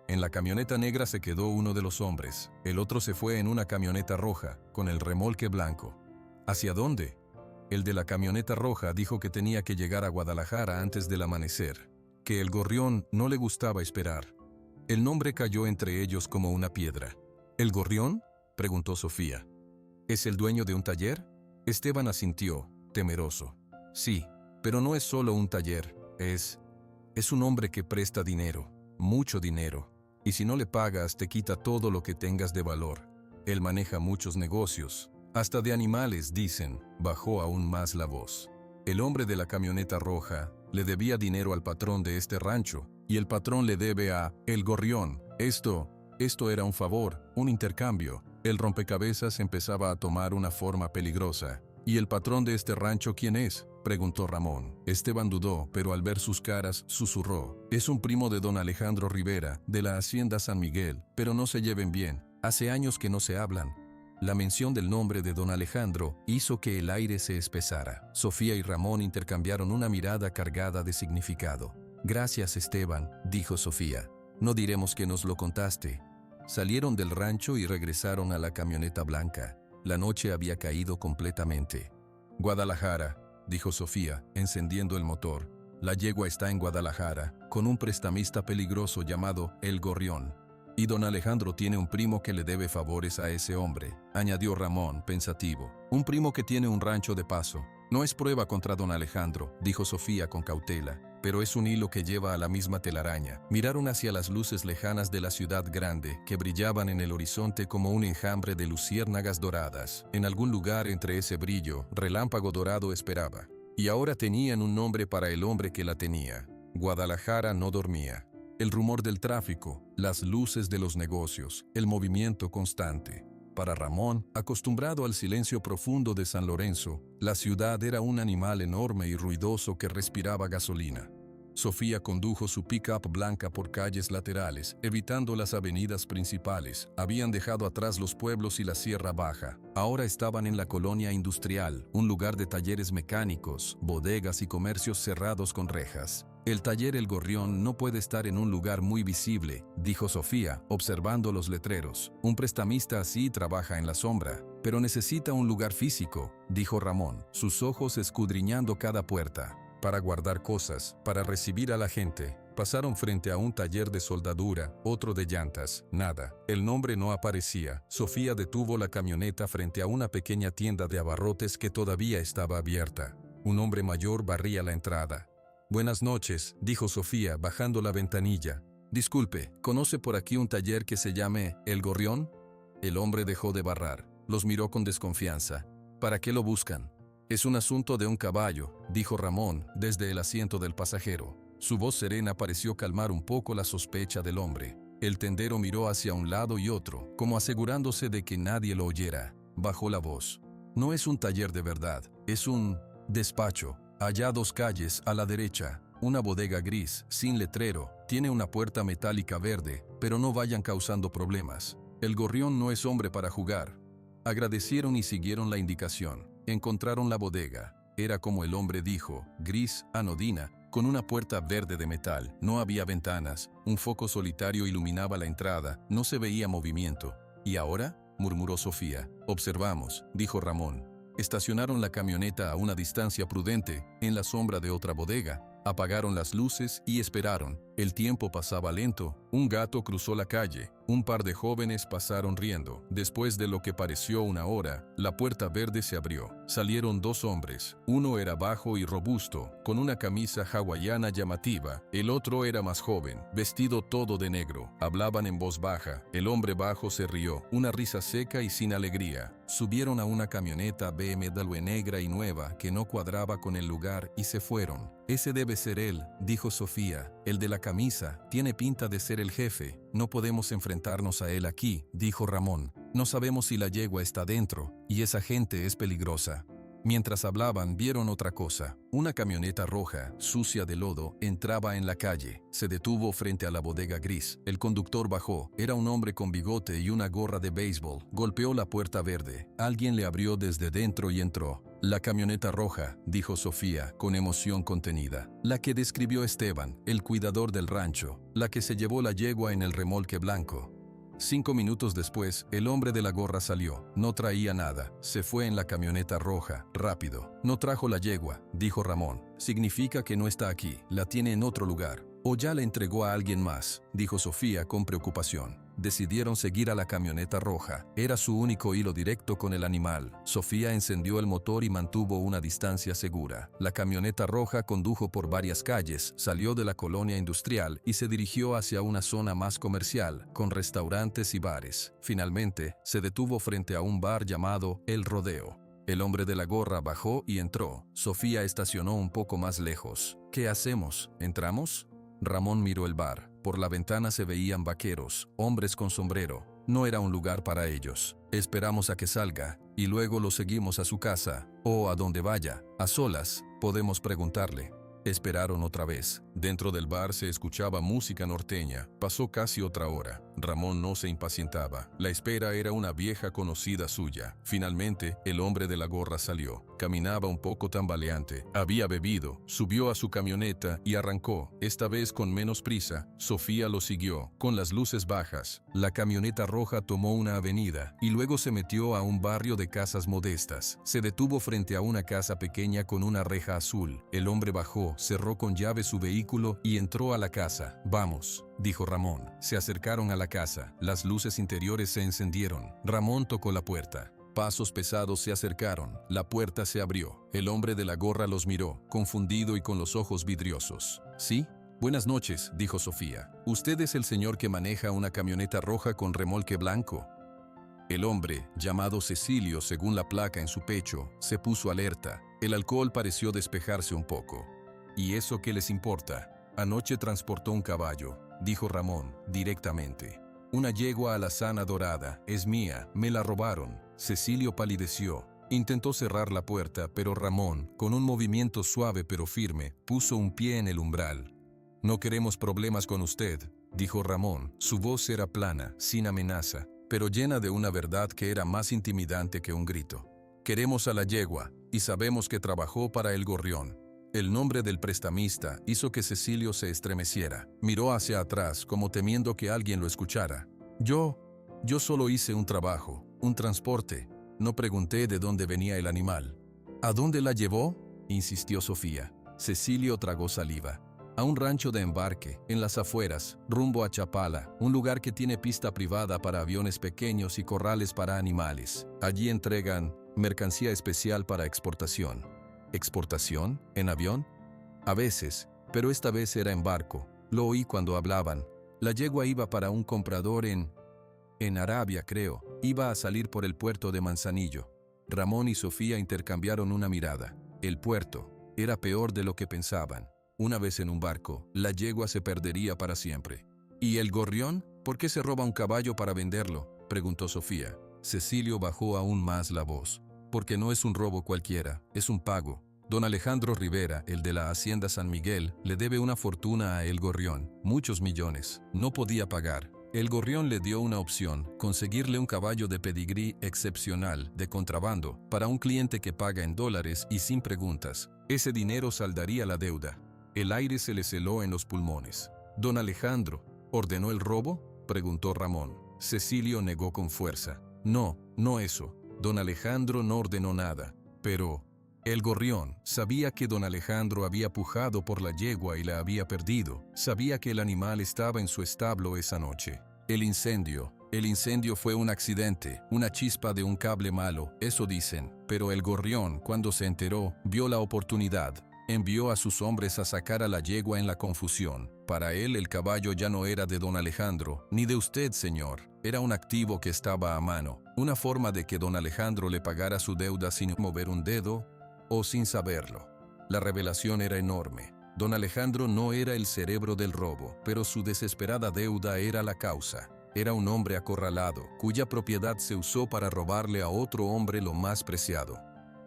Speaker 1: En la camioneta negra se quedó uno de los hombres. El otro se fue en una camioneta roja, con el remolque blanco. ¿Hacia dónde? El de la camioneta roja dijo que tenía que llegar a Guadalajara antes del amanecer, que el Gorrión no le gustaba esperar. El nombre cayó entre ellos como una piedra. ¿El Gorrión?, preguntó Sofía. ¿Es el dueño de un taller? Esteban asintió, temeroso. Sí, pero no es solo un taller, es un hombre que presta dinero, mucho dinero, y si no le pagas te quita todo lo que tengas de valor. Él maneja muchos negocios, hasta de animales, dicen. Bajó aún más la voz. El hombre de la camioneta roja le debía dinero al patrón de este rancho, y el patrón le debe a El Gorrión. Esto era un favor, un intercambio. El rompecabezas empezaba a tomar una forma peligrosa. ¿Y el patrón de este rancho quién es?, preguntó Ramón. Esteban dudó, pero al ver sus caras, susurró. Es un primo de don Alejandro Rivera, de la hacienda San Miguel, pero no se lleven bien. Hace años que no se hablan. La mención del nombre de don Alejandro hizo que el aire se espesara. Sofía y Ramón intercambiaron una mirada cargada de significado. Gracias, Esteban, dijo Sofía. No diremos que nos lo contaste. Salieron del rancho y regresaron a la camioneta blanca. La noche había caído completamente. Guadalajara, dijo Sofía, encendiendo el motor. La yegua está en Guadalajara, con un prestamista peligroso llamado El Gorrión. Y don Alejandro tiene un primo que le debe favores a ese hombre, añadió Ramón, pensativo. Un primo que tiene un rancho de paso. No es prueba contra don Alejandro, dijo Sofía con cautela, pero es un hilo que lleva a la misma telaraña. Miraron hacia las luces lejanas de la ciudad grande, que brillaban en el horizonte como un enjambre de luciérnagas doradas. En algún lugar entre ese brillo, Relámpago Dorado esperaba. Y ahora tenían un nombre para el hombre que la tenía. Guadalajara no dormía. El rumor del tráfico, las luces de los negocios, el movimiento constante. Para Ramón, acostumbrado al silencio profundo de San Lorenzo, la ciudad era un animal enorme y ruidoso que respiraba gasolina. Sofía condujo su pick-up blanca por calles laterales, evitando las avenidas principales. Habían dejado atrás los pueblos y la Sierra Baja. Ahora estaban en la colonia industrial, un lugar de talleres mecánicos, bodegas y comercios cerrados con rejas. El taller El Gorrión no puede estar en un lugar muy visible, dijo Sofía, observando los letreros. Un prestamista así trabaja en la sombra, pero necesita un lugar físico, dijo Ramón, sus ojos escudriñando cada puerta. Para guardar cosas, para recibir a la gente. Pasaron frente a un taller de soldadura, otro de llantas, nada. El nombre no aparecía. Sofía detuvo la camioneta frente a una pequeña tienda de abarrotes que todavía estaba abierta. Un hombre mayor barría la entrada. Buenas noches, dijo Sofía, bajando la ventanilla. Disculpe, ¿conoce por aquí un taller que se llame El Gorrión? El hombre dejó de barrar. Los miró con desconfianza. ¿Para qué lo buscan? Es un asunto de un caballo, dijo Ramón, desde el asiento del pasajero. Su voz serena pareció calmar un poco la sospecha del hombre. El tendero miró hacia un lado y otro, como asegurándose de que nadie lo oyera. Bajó la voz. No es un taller de verdad, es un despacho. Allá 2 calles, a la derecha, una bodega gris, sin letrero, tiene una puerta metálica verde, pero no vayan causando problemas. El Gorrión no es hombre para jugar. Agradecieron y siguieron la indicación. Encontraron la bodega. Era como el hombre dijo, gris, anodina, con una puerta verde de metal. No había ventanas. Un foco solitario iluminaba la entrada. No se veía movimiento. ¿Y ahora?, murmuró Sofía. Observamos, dijo Ramón. Estacionaron la camioneta a una distancia prudente, en la sombra de otra bodega. Apagaron las luces y esperaron. El tiempo pasaba lento. Un gato cruzó la calle. Un par de jóvenes pasaron riendo. Después de lo que pareció una hora, la puerta verde se abrió. Salieron dos hombres. Uno era bajo y robusto, con una camisa hawaiana llamativa. El otro era más joven, vestido todo de negro. Hablaban en voz baja. El hombre bajo se rió, una risa seca y sin alegría. Subieron a una camioneta BMW negra y nueva que no cuadraba con el lugar y se fueron. «Ese debe ser él», dijo Sofía. «El de la camisa. Tiene pinta de ser el jefe. No podemos enfrentarnos a él aquí», dijo Ramón. «No sabemos si la yegua está dentro, y esa gente es peligrosa». Mientras hablaban, vieron otra cosa. Una camioneta roja, sucia de lodo, entraba en la calle. Se detuvo frente a la bodega gris. El conductor bajó. Era un hombre con bigote y una gorra de béisbol. Golpeó la puerta verde. Alguien le abrió desde dentro y entró. «La camioneta roja», dijo Sofía, con emoción contenida. «La que describió Esteban, el cuidador del rancho. La que se llevó la yegua en el remolque blanco». 5 minutos después, el hombre de la gorra salió. No traía nada. Se fue en la camioneta roja, rápido. «No trajo la yegua», dijo Ramón. «Significa que no está aquí. La tiene en otro lugar. O ya la entregó a alguien más», dijo Sofía con preocupación. Decidieron seguir a la camioneta roja. Era su único hilo directo con el animal. Sofía encendió el motor y mantuvo una distancia segura. La camioneta roja condujo por varias calles, salió de la colonia industrial y se dirigió hacia una zona más comercial, con restaurantes y bares. Finalmente, se detuvo frente a un bar llamado El Rodeo. El hombre de la gorra bajó y entró. Sofía estacionó un poco más lejos. «¿Qué hacemos? ¿Entramos?» Ramón miró el bar. Por la ventana se veían vaqueros, hombres con sombrero. No era un lugar para ellos. «Esperamos a que salga, y luego lo seguimos a su casa, o a donde vaya. A solas, podemos preguntarle». Esperaron otra vez. Dentro del bar se escuchaba música norteña. Pasó casi otra hora. Ramón no se impacientaba. La espera era una vieja conocida suya. Finalmente, el hombre de la gorra salió. Caminaba un poco tambaleante. Había bebido. Subió a su camioneta y arrancó. Esta vez con menos prisa. Sofía lo siguió, con las luces bajas. La camioneta roja tomó una avenida y luego se metió a un barrio de casas modestas. Se detuvo frente a una casa pequeña con una reja azul. El hombre bajó, cerró con llave su vehículo y entró a la casa. «Vamos», dijo Ramón. Se acercaron a la casa. Las luces interiores se encendieron. Ramón tocó la puerta. Pasos pesados se acercaron. La puerta se abrió. El hombre de la gorra los miró, confundido y con los ojos vidriosos. «¿Sí? Buenas noches», dijo Sofía. «¿Usted es el señor que maneja una camioneta roja con remolque blanco?» El hombre, llamado Cecilio según la placa en su pecho, se puso alerta. El alcohol pareció despejarse un poco. «¿Y eso qué les importa? Anoche transportó un caballo», dijo Ramón, directamente. «Una yegua alazana dorada, es mía, me la robaron». Cecilio palideció. Intentó cerrar la puerta, pero Ramón, con un movimiento suave pero firme, puso un pie en el umbral. «No queremos problemas con usted», dijo Ramón. Su voz era plana, sin amenaza, pero llena de una verdad que era más intimidante que un grito. «Queremos a la yegua, y sabemos que trabajó para el Gorrión». El nombre del prestamista hizo que Cecilio se estremeciera. Miró hacia atrás, como temiendo que alguien lo escuchara. Yo solo hice un trabajo, un transporte. No pregunté de dónde venía el animal». «¿A dónde la llevó?», insistió Sofía. Cecilio tragó saliva. «A un rancho de embarque, en las afueras, rumbo a Chapala, un lugar que tiene pista privada para aviones pequeños y corrales para animales. Allí entregan mercancía especial para exportación». «¿Exportación? ¿En avión?» «A veces, pero esta vez era en barco. Lo oí cuando hablaban. La yegua iba para un comprador en Arabia, creo. Iba a salir por el puerto de Manzanillo». Ramón y Sofía intercambiaron una mirada. El puerto era peor de lo que pensaban. Una vez en un barco, la yegua se perdería para siempre. «¿Y el gorrión? ¿Por qué se roba un caballo para venderlo?», preguntó Sofía. Cecilio bajó aún más la voz. «Porque no es un robo cualquiera, es un pago. Don Alejandro Rivera, el de la Hacienda San Miguel, le debe una fortuna a El Gorrión, muchos millones. No podía pagar. El Gorrión le dio una opción, conseguirle un caballo de pedigrí excepcional, de contrabando, para un cliente que paga en dólares y sin preguntas. Ese dinero saldaría la deuda». El aire se le heló en los pulmones. «¿Don Alejandro ordenó el robo?», preguntó Ramón. Cecilio negó con fuerza. No eso. Don Alejandro no ordenó nada. Pero El gorrión sabía que don Alejandro había pujado por la yegua y la había perdido. Sabía que el animal estaba en su establo esa noche. El incendio fue un accidente, una chispa de un cable malo, eso dicen. Pero el gorrión, cuando se enteró, vio la oportunidad. Envió a sus hombres a sacar a la yegua en la confusión. Para él el caballo ya no era de don Alejandro, ni de usted, señor. Era un activo que estaba a mano. Una forma de que don Alejandro le pagara su deuda sin mover un dedo o sin saberlo. La revelación era enorme. Don Alejandro no era el cerebro del robo, pero su desesperada deuda era la causa. Era un hombre acorralado, cuya propiedad se usó para robarle a otro hombre lo más preciado.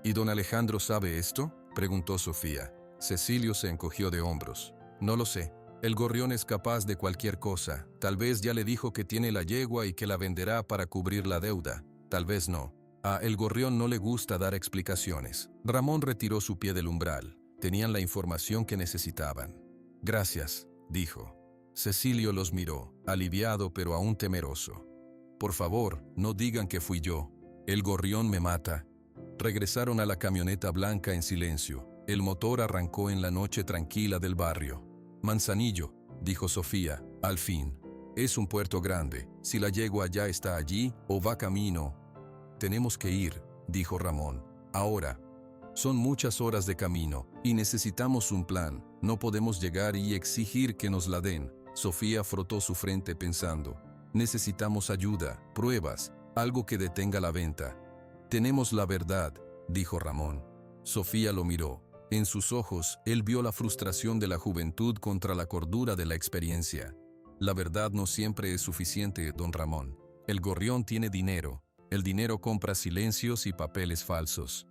Speaker 1: ¿Y don Alejandro sabe esto?, preguntó Sofía. Cecilio se encogió de hombros. No lo sé. El gorrión es capaz de cualquier cosa. Tal vez ya le dijo que tiene la yegua y que la venderá para cubrir la deuda. Tal vez no. A el gorrión no le gusta dar explicaciones. Ramón retiró su pie del umbral. Tenían la información que necesitaban. Gracias, dijo. Cecilio los miró, aliviado pero aún temeroso. Por favor, no digan que fui yo. El gorrión me mata. Regresaron a la camioneta blanca en silencio. El motor arrancó en la noche tranquila del barrio. Manzanillo, dijo Sofía, al fin. Es un puerto grande. Si la yegua ya está allí o va camino. Tenemos que ir, dijo Ramón. Ahora. Son muchas horas de camino y necesitamos un plan. No podemos llegar y exigir que nos la den. Sofía frotó su frente pensando. Necesitamos ayuda, pruebas, algo que detenga la venta. Tenemos la verdad, dijo Ramón. Sofía lo miró. En sus ojos, él vio la frustración de la juventud contra la cordura de la experiencia. La verdad no siempre es suficiente, don Ramón. El gorrión tiene dinero. El dinero compra silencios y papeles falsos.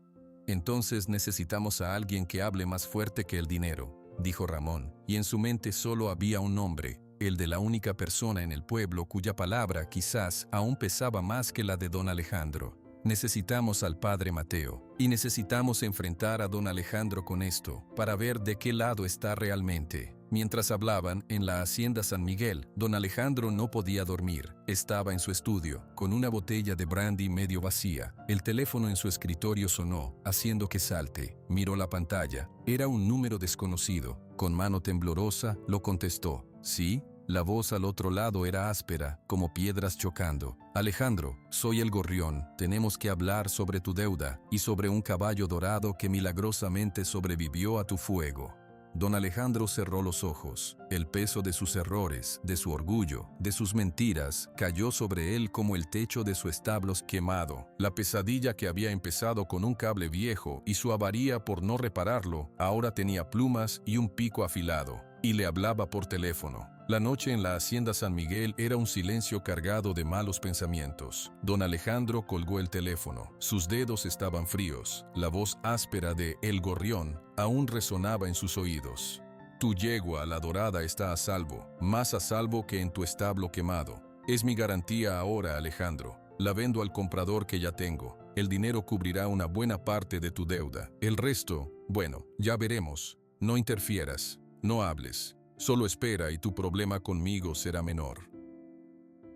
Speaker 1: Entonces necesitamos a alguien que hable más fuerte que el dinero, dijo Ramón, y en su mente solo había un nombre, el de la única persona en el pueblo cuya palabra quizás aún pesaba más que la de don Alejandro. Necesitamos al padre Mateo, y necesitamos enfrentar a don Alejandro con esto, para ver de qué lado está realmente. Mientras hablaban en la hacienda San Miguel, don Alejandro no podía dormir. Estaba en su estudio, con una botella de brandy medio vacía. El teléfono en su escritorio sonó, haciendo que salte. Miró la pantalla. Era un número desconocido. Con mano temblorosa, lo contestó. ¿Sí? La voz al otro lado era áspera, como piedras chocando. Alejandro, soy el gorrión. Tenemos que hablar sobre tu deuda y sobre un caballo dorado que milagrosamente sobrevivió a tu fuego. Don Alejandro cerró los ojos. El peso de sus errores, de su orgullo, de sus mentiras, cayó sobre él como el techo de su establo quemado. La pesadilla que había empezado con un cable viejo y su avaría por no repararlo, ahora tenía plumas y un pico afilado. Y le hablaba por teléfono. La noche en la hacienda San Miguel era un silencio cargado de malos pensamientos. Don Alejandro colgó el teléfono. Sus dedos estaban fríos. La voz áspera de El Gorrión aún resonaba en sus oídos. Tu yegua, la dorada, está a salvo, más a salvo que en tu establo quemado. Es mi garantía ahora, Alejandro. La vendo al comprador que ya tengo. El dinero cubrirá una buena parte de tu deuda. El resto, bueno, ya veremos. No interfieras, no hables. Solo espera y tu problema conmigo será menor.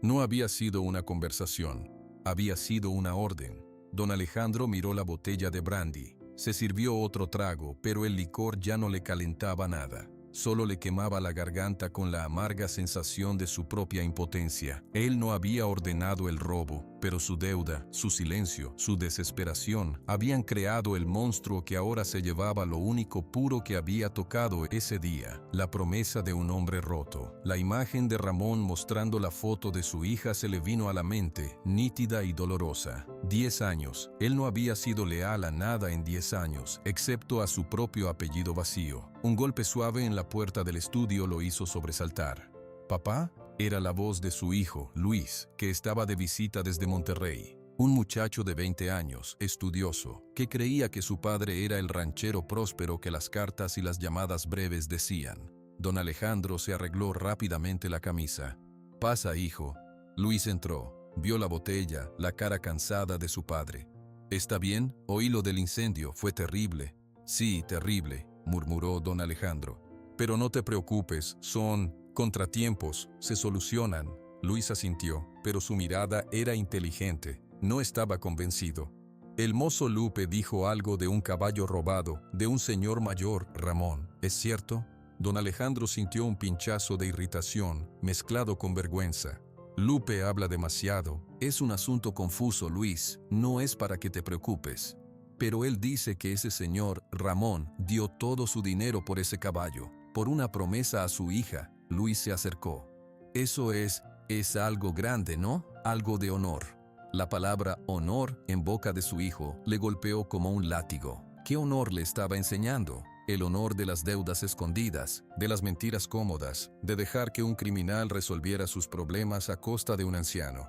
Speaker 1: No había sido una conversación, había sido una orden. Don Alejandro miró la botella de brandy. Se sirvió otro trago, pero el licor ya no le calentaba nada. Solo le quemaba la garganta con la amarga sensación de su propia impotencia. Él no había ordenado el robo, pero su deuda, su silencio, su desesperación habían creado el monstruo que ahora se llevaba lo único puro que había tocado ese día, la promesa de un hombre roto. La imagen de Ramón mostrando la foto de su hija se le vino a la mente, nítida y dolorosa. 10 años. Él no había sido leal a nada en 10 años, excepto a su propio apellido vacío. Un golpe suave en la puerta del estudio lo hizo sobresaltar. ¿Papá? Era la voz de su hijo, Luis, que estaba de visita desde Monterrey. Un muchacho de 20 años, estudioso, que creía que su padre era el ranchero próspero que las cartas y las llamadas breves decían. Don Alejandro se arregló rápidamente la camisa. «Pasa, hijo». Luis entró, vio la botella, la cara cansada de su padre. «¿Está bien? Oí lo del incendio, fue terrible». «Sí, terrible», murmuró don Alejandro. «Pero no te preocupes, son contratiempos, se solucionan». Luis asintió, pero su mirada era inteligente. No estaba convencido. El mozo Lupe dijo algo de un caballo robado, de un señor mayor, Ramón. ¿Es cierto? Don Alejandro sintió un pinchazo de irritación, mezclado con vergüenza. Lupe habla demasiado. Es un asunto confuso, Luis. No es para que te preocupes. Pero él dice que ese señor, Ramón, dio todo su dinero por ese caballo, por una promesa a su hija. Luis se acercó. Eso es algo grande, ¿no? Algo de honor. La palabra honor en boca de su hijo le golpeó como un látigo. ¿Qué honor le estaba enseñando? El honor de las deudas escondidas, de las mentiras cómodas, de dejar que un criminal resolviera sus problemas a costa de un anciano.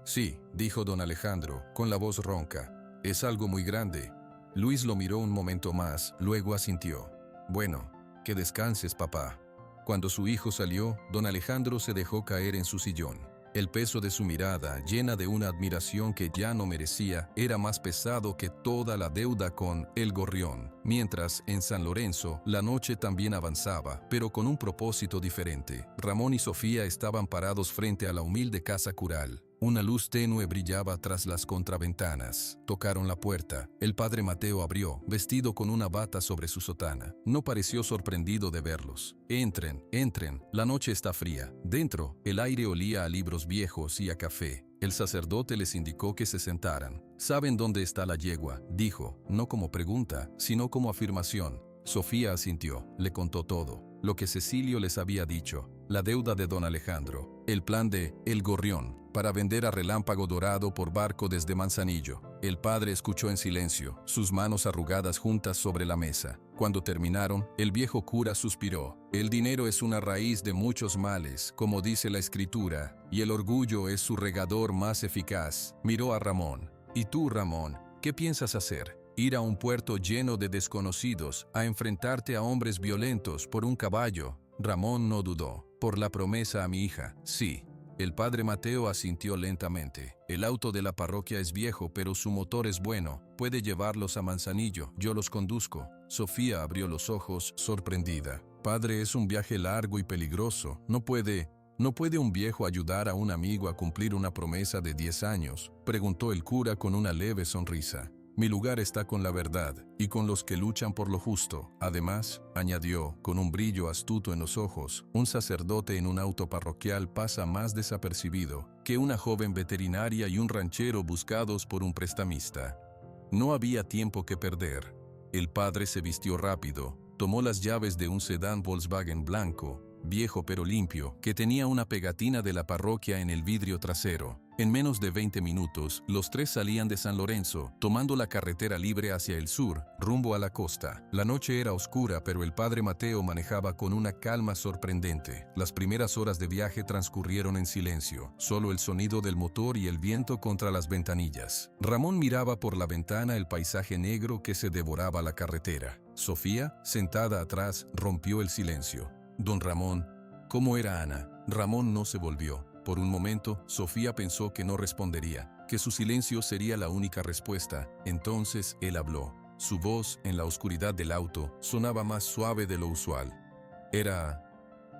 Speaker 1: Sí, dijo don Alejandro, con la voz ronca. Es algo muy grande. Luis lo miró un momento más, luego asintió. Bueno, que descanses, papá. Cuando su hijo salió, don Alejandro se dejó caer en su sillón. El peso de su mirada, llena de una admiración que ya no merecía, era más pesado que toda la deuda con El Gorrión. Mientras, en San Lorenzo, la noche también avanzaba, pero con un propósito diferente. Ramón y Sofía estaban parados frente a la humilde casa cural. Una luz tenue brillaba tras las contraventanas. Tocaron la puerta. El padre Mateo abrió, vestido con una bata sobre su sotana. No pareció sorprendido de verlos. Entren, entren. La noche está fría. Dentro, el aire olía a libros viejos y a café. El sacerdote les indicó que se sentaran. ¿Saben dónde está la yegua?, dijo, no como pregunta, sino como afirmación. Sofía asintió, le contó todo, lo que Cecilio les había dicho, la deuda de don Alejandro, el plan de El Gorrión, para vender a Relámpago Dorado por barco desde Manzanillo. El padre escuchó en silencio, sus manos arrugadas juntas sobre la mesa. Cuando terminaron, el viejo cura suspiró. El dinero es una raíz de muchos males, como dice la Escritura, y el orgullo es su regador más eficaz. Miró a Ramón. ¿Y tú, Ramón, qué piensas hacer? Ir a un puerto lleno de desconocidos, a enfrentarte a hombres violentos por un caballo. Ramón no dudó. Por la promesa a mi hija, sí. El padre Mateo asintió lentamente. El auto de la parroquia es viejo, pero su motor es bueno. Puede llevarlos a Manzanillo, yo los conduzco. Sofía abrió los ojos, sorprendida. Padre, es un viaje largo y peligroso. ¿No puede un viejo ayudar a un amigo a cumplir una promesa de 10 años? Preguntó el cura con una leve sonrisa. Mi lugar está con la verdad y con los que luchan por lo justo. Además, añadió, con un brillo astuto en los ojos, un sacerdote en un auto parroquial pasa más desapercibido que una joven veterinaria y un ranchero buscados por un prestamista. No había tiempo que perder. El padre se vistió rápido, tomó las llaves de un sedán Volkswagen blanco, viejo pero limpio, que tenía una pegatina de la parroquia en el vidrio trasero. En menos de 20 minutos, los tres salían de San Lorenzo, tomando la carretera libre hacia el sur, rumbo a la costa. La noche era oscura, pero el padre Mateo manejaba con una calma sorprendente. Las primeras horas de viaje transcurrieron en silencio, solo el sonido del motor y el viento contra las ventanillas. Ramón miraba por la ventana el paisaje negro que se devoraba la carretera. Sofía, sentada atrás, rompió el silencio. Don Ramón, ¿cómo era Ana? Ramón no se volvió. Por un momento, Sofía pensó que no respondería, que su silencio sería la única respuesta. Entonces él habló. Su voz, en la oscuridad del auto, sonaba más suave de lo usual. Era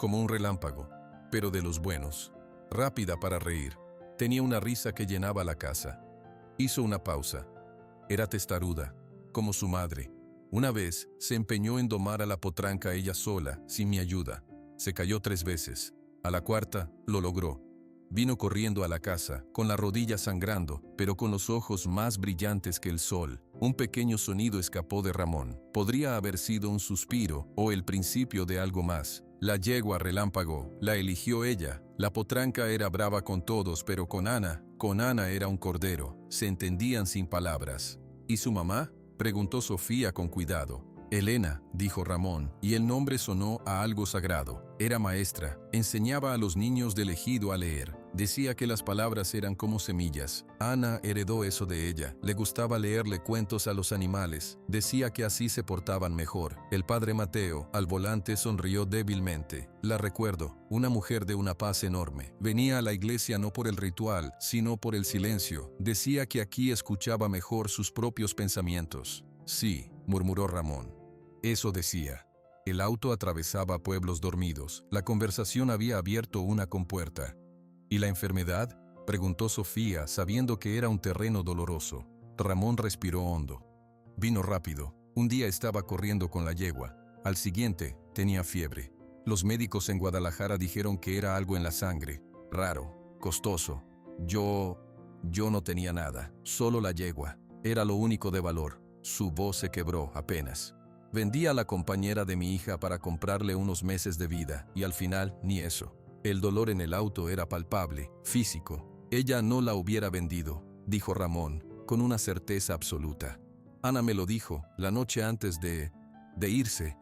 Speaker 1: como un relámpago, pero de los buenos. Rápida para reír. Tenía una risa que llenaba la casa. Hizo una pausa. Era testaruda, como su madre. Una vez, se empeñó en domar a la potranca ella sola, sin mi ayuda. Se cayó 3 veces. A la cuarta, lo logró. Vino corriendo a la casa, con la rodilla sangrando, pero con los ojos más brillantes que el sol. Un pequeño sonido escapó de Ramón. Podría haber sido un suspiro o el principio de algo más. La yegua Relámpago, la eligió ella. La potranca era brava con todos, pero con Ana era un cordero. Se entendían sin palabras. ¿Y su mamá?, preguntó Sofía con cuidado. Elena, dijo Ramón, y el nombre sonó a algo sagrado. Era maestra, enseñaba a los niños del ejido a leer. Decía que las palabras eran como semillas. Ana heredó eso de ella. Le gustaba leerle cuentos a los animales. Decía que así se portaban mejor. El padre Mateo, al volante, sonrió débilmente. La recuerdo, una mujer de una paz enorme. Venía a la iglesia no por el ritual, sino por el silencio. Decía que aquí escuchaba mejor sus propios pensamientos. Sí, murmuró Ramón. Eso decía. El auto atravesaba pueblos dormidos. La conversación había abierto una compuerta. ¿Y la enfermedad?, preguntó Sofía, sabiendo que era un terreno doloroso. Ramón respiró hondo. Vino rápido. Un día estaba corriendo con la yegua. Al siguiente, tenía fiebre. Los médicos en Guadalajara dijeron que era algo en la sangre. Raro, costoso. Yo no tenía nada, solo la yegua. Era lo único de valor. Su voz se quebró apenas. Vendí a la compañera de mi hija para comprarle unos meses de vida, y al final, ni eso. El dolor en el auto era palpable, físico. Ella no la hubiera vendido, dijo Ramón, con una certeza absoluta. Ana me lo dijo, la noche antes de irse.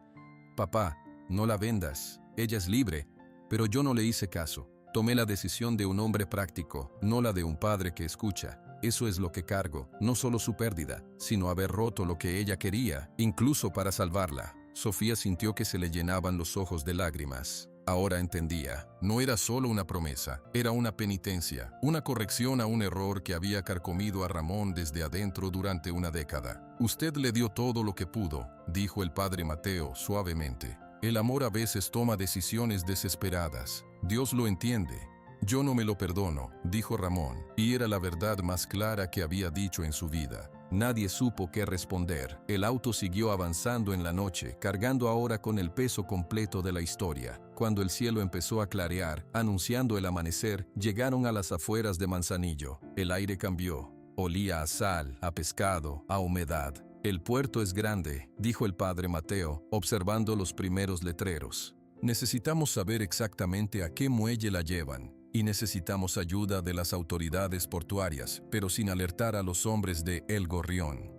Speaker 1: Papá, no la vendas, ella es libre. Pero yo no le hice caso. Tomé la decisión de un hombre práctico, no la de un padre que escucha. Eso es lo que cargo, no solo su pérdida, sino haber roto lo que ella quería, incluso para salvarla. Sofía sintió que se le llenaban los ojos de lágrimas. Ahora entendía, no era solo una promesa, era una penitencia, una corrección a un error que había carcomido a Ramón desde adentro durante una década. Usted le dio todo lo que pudo, dijo el padre Mateo suavemente. El amor a veces toma decisiones desesperadas. Dios lo entiende. Yo no me lo perdono, dijo Ramón, y era la verdad más clara que había dicho en su vida. Nadie supo qué responder. El auto siguió avanzando en la noche, cargando ahora con el peso completo de la historia. Cuando el cielo empezó a clarear, anunciando el amanecer, llegaron a las afueras de Manzanillo. El aire cambió. Olía a sal, a pescado, a humedad. El puerto es grande, dijo el padre Mateo, observando los primeros letreros. Necesitamos saber exactamente a qué muelle la llevan. Y necesitamos ayuda de las autoridades portuarias, pero sin alertar a los hombres de El Gorrión.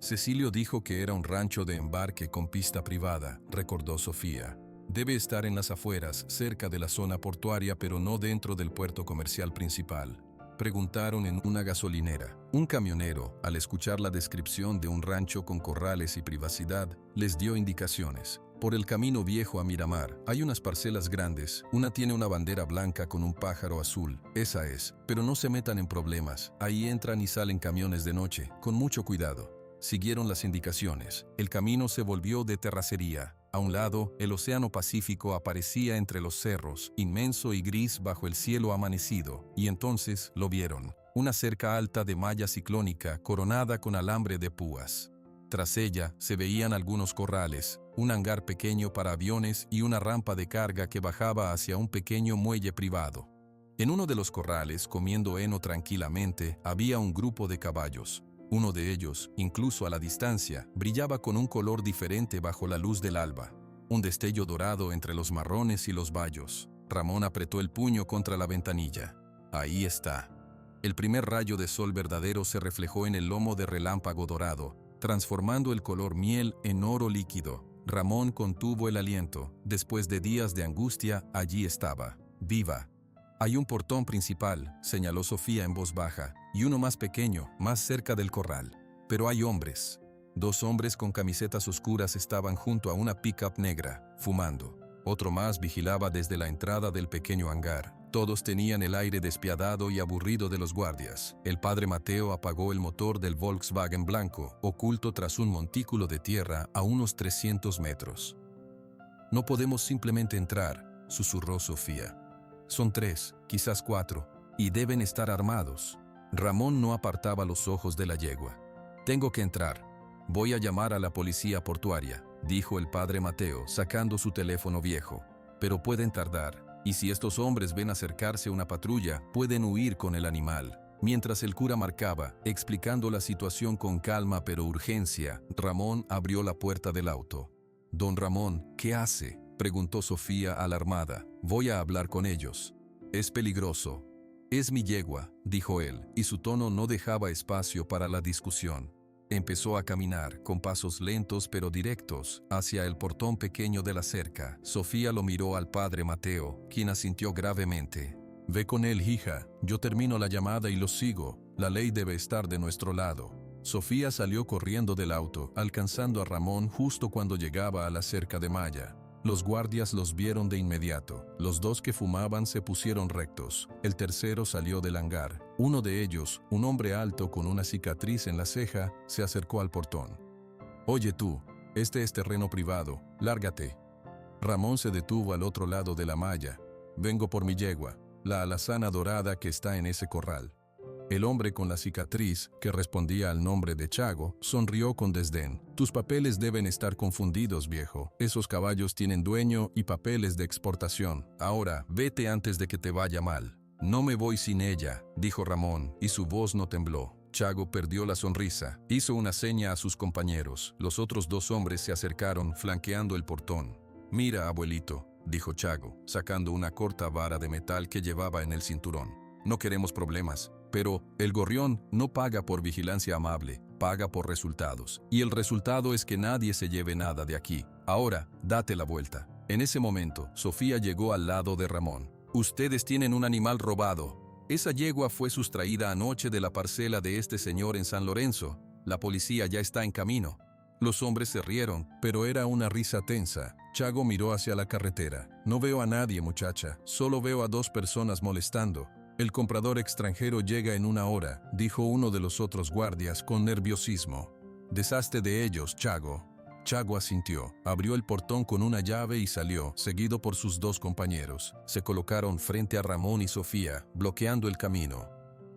Speaker 1: Cecilio dijo que era un rancho de embarque con pista privada, recordó Sofía. Debe estar en las afueras, cerca de la zona portuaria, pero no dentro del puerto comercial principal. Preguntaron en una gasolinera. Un camionero, al escuchar la descripción de un rancho con corrales y privacidad, les dio indicaciones. Por el camino viejo a Miramar, hay unas parcelas grandes, una tiene una bandera blanca con un pájaro azul, esa es, pero no se metan en problemas, ahí entran y salen camiones de noche, con mucho cuidado. Siguieron las indicaciones, el camino se volvió de terracería, a un lado, el océano Pacífico aparecía entre los cerros, inmenso y gris bajo el cielo amanecido, y entonces lo vieron, una cerca alta de malla ciclónica coronada con alambre de púas. Tras ella se veían algunos corrales, un hangar pequeño para aviones y una rampa de carga que bajaba hacia un pequeño muelle privado. En uno de los corrales, comiendo heno tranquilamente, había un grupo de caballos. Uno de ellos, incluso a la distancia, brillaba con un color diferente bajo la luz del alba. Un destello dorado entre los marrones y los bayos. Ramón apretó el puño contra la ventanilla. Ahí está. El primer rayo de sol verdadero se reflejó en el lomo de relámpago dorado, transformando el color miel en oro líquido. Ramón contuvo el aliento. Después de días de angustia, allí estaba, viva. Hay un portón principal, señaló Sofía en voz baja, y uno más pequeño, más cerca del corral. Pero hay hombres. 2 hombres con camisetas oscuras estaban junto a una pick-up negra, fumando. Otro más vigilaba desde la entrada del pequeño hangar. Todos tenían el aire despiadado y aburrido de los guardias. El padre Mateo apagó el motor del Volkswagen blanco, oculto tras un montículo de tierra a unos 300 metros. No podemos simplemente entrar, susurró Sofía. Son 3, quizás 4, y deben estar armados. Ramón no apartaba los ojos de la yegua. Tengo que entrar. Voy a llamar a la policía portuaria, dijo el padre Mateo, sacando su teléfono viejo. Pero pueden tardar. Y si estos hombres ven acercarse una patrulla, pueden huir con el animal. Mientras el cura marcaba, explicando la situación con calma pero urgencia, Ramón abrió la puerta del auto. «Don Ramón, ¿qué hace?», preguntó Sofía alarmada. «Voy a hablar con ellos». «Es peligroso». «Es mi yegua», dijo él, y su tono no dejaba espacio para la discusión. Empezó a caminar, con pasos lentos pero directos, hacia el portón pequeño de la cerca. Sofía lo miró al padre Mateo, quien asintió gravemente. «Ve con él, hija. Yo termino la llamada y los sigo. La ley debe estar de nuestro lado». Sofía salió corriendo del auto, alcanzando a Ramón justo cuando llegaba a la cerca de malla. Los guardias los vieron de inmediato. Los 2 que fumaban se pusieron rectos. El tercero salió del hangar. Uno de ellos, un hombre alto con una cicatriz en la ceja, se acercó al portón. «Oye tú, este es terreno privado. Lárgate». Ramón se detuvo al otro lado de la malla. «Vengo por mi yegua, la alazana dorada que está en ese corral». El hombre con la cicatriz, que respondía al nombre de Chago, sonrió con desdén. Tus papeles deben estar confundidos, viejo. Esos caballos tienen dueño y papeles de exportación. Ahora, vete antes de que te vaya mal. No me voy sin ella, dijo Ramón, y su voz no tembló. Chago perdió la sonrisa. Hizo una seña a sus compañeros. Los otros dos hombres se acercaron, flanqueando el portón. Mira, abuelito, dijo Chago, sacando una corta vara de metal que llevaba en el cinturón. No queremos problemas, pero el gorrión no paga por vigilancia amable, paga por resultados. Y el resultado es que nadie se lleve nada de aquí. Ahora, date la vuelta. En ese momento, Sofía llegó al lado de Ramón. Ustedes tienen un animal robado. Esa yegua fue sustraída anoche de la parcela de este señor en San Lorenzo. La policía ya está en camino. Los hombres se rieron, pero era una risa tensa. Chago miró hacia la carretera. No veo a nadie, muchacha. Solo veo a dos personas molestando. El comprador extranjero llega en 1 hora, dijo uno de los otros guardias con nerviosismo. Deshazte de ellos, Chago. Chago asintió, abrió el portón con una llave y salió, seguido por sus dos compañeros. Se colocaron frente a Ramón y Sofía, bloqueando el camino.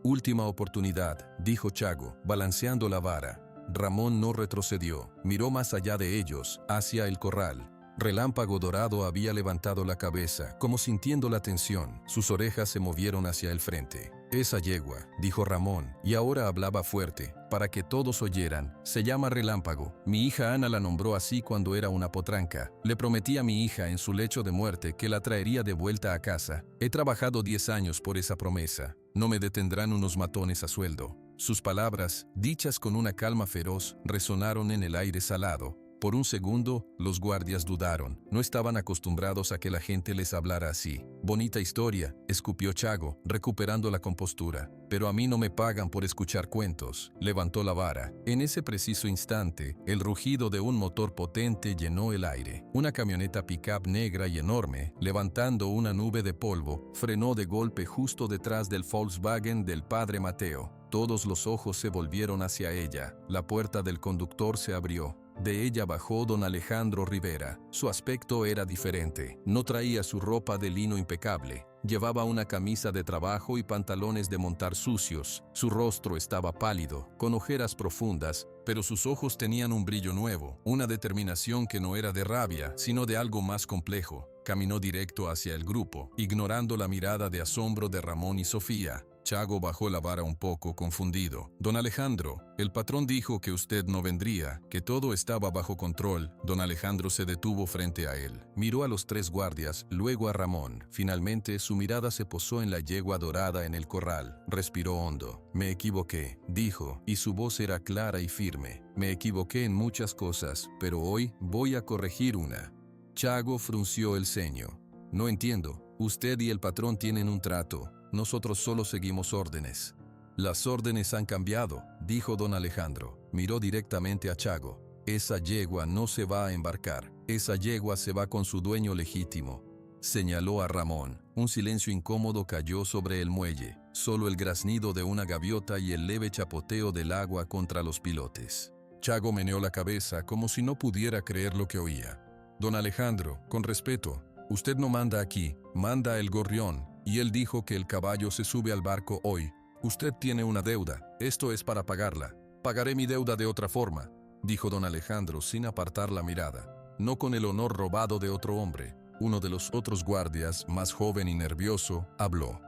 Speaker 1: Última oportunidad, dijo Chago, balanceando la vara. Ramón no retrocedió, miró más allá de ellos, hacia el corral. Relámpago Dorado había levantado la cabeza, como sintiendo la tensión. Sus orejas se movieron hacia el frente. Esa yegua, dijo Ramón, y ahora hablaba fuerte, para que todos oyeran, se llama Relámpago. Mi hija Ana la nombró así cuando era una potranca. Le prometí a mi hija en su lecho de muerte que la traería de vuelta a casa. He trabajado 10 años por esa promesa. No me detendrán unos matones a sueldo. Sus palabras, dichas con una calma feroz, resonaron en el aire salado. Por un segundo, los guardias dudaron. No estaban acostumbrados a que la gente les hablara así. Bonita historia, escupió Chago, recuperando la compostura. Pero a mí no me pagan por escuchar cuentos. Levantó la vara. En ese preciso instante, el rugido de un motor potente llenó el aire. Una camioneta pick-up negra y enorme, levantando una nube de polvo, frenó de golpe justo detrás del Volkswagen del padre Mateo. Todos los ojos se volvieron hacia ella. La puerta del conductor se abrió. De ella bajó don Alejandro Rivera. Su aspecto era diferente. No traía su ropa de lino impecable. Llevaba una camisa de trabajo y pantalones de montar sucios. Su rostro estaba pálido, con ojeras profundas, pero sus ojos tenían un brillo nuevo, una determinación que no era de rabia, sino de algo más complejo. Caminó directo hacia el grupo, ignorando la mirada de asombro de Ramón y Sofía. Chago bajó la vara un poco confundido. Don Alejandro, el patrón dijo que usted no vendría, que todo estaba bajo control. Don Alejandro se detuvo frente a él. Miró a los 3 guardias, luego a Ramón. Finalmente, su mirada se posó en la yegua dorada en el corral. Respiró hondo. Me equivoqué, dijo, y su voz era clara y firme. Me equivoqué en muchas cosas, pero hoy voy a corregir una. Chago frunció el ceño. No entiendo. Usted y el patrón tienen un trato. Nosotros solo seguimos órdenes. Las órdenes han cambiado, dijo don Alejandro. Miró directamente a Chago. Esa yegua no se va a embarcar. Esa yegua se va con su dueño legítimo. Señaló a Ramón. Un silencio incómodo cayó sobre el muelle. Solo el graznido de una gaviota y el leve chapoteo del agua contra los pilotes. Chago meneó la cabeza como si no pudiera creer lo que oía. Don Alejandro, con respeto, usted no manda aquí, manda el gorrión. Y él dijo que el caballo se sube al barco hoy. Usted tiene una deuda, esto es para pagarla. Pagaré mi deuda de otra forma, dijo don Alejandro sin apartar la mirada. No con el honor robado de otro hombre. Uno de los otros guardias, más joven y nervioso, habló.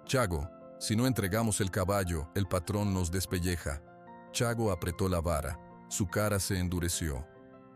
Speaker 1: Chago, si no entregamos el caballo, el patrón nos despelleja. Chago apretó la vara. Su cara se endureció.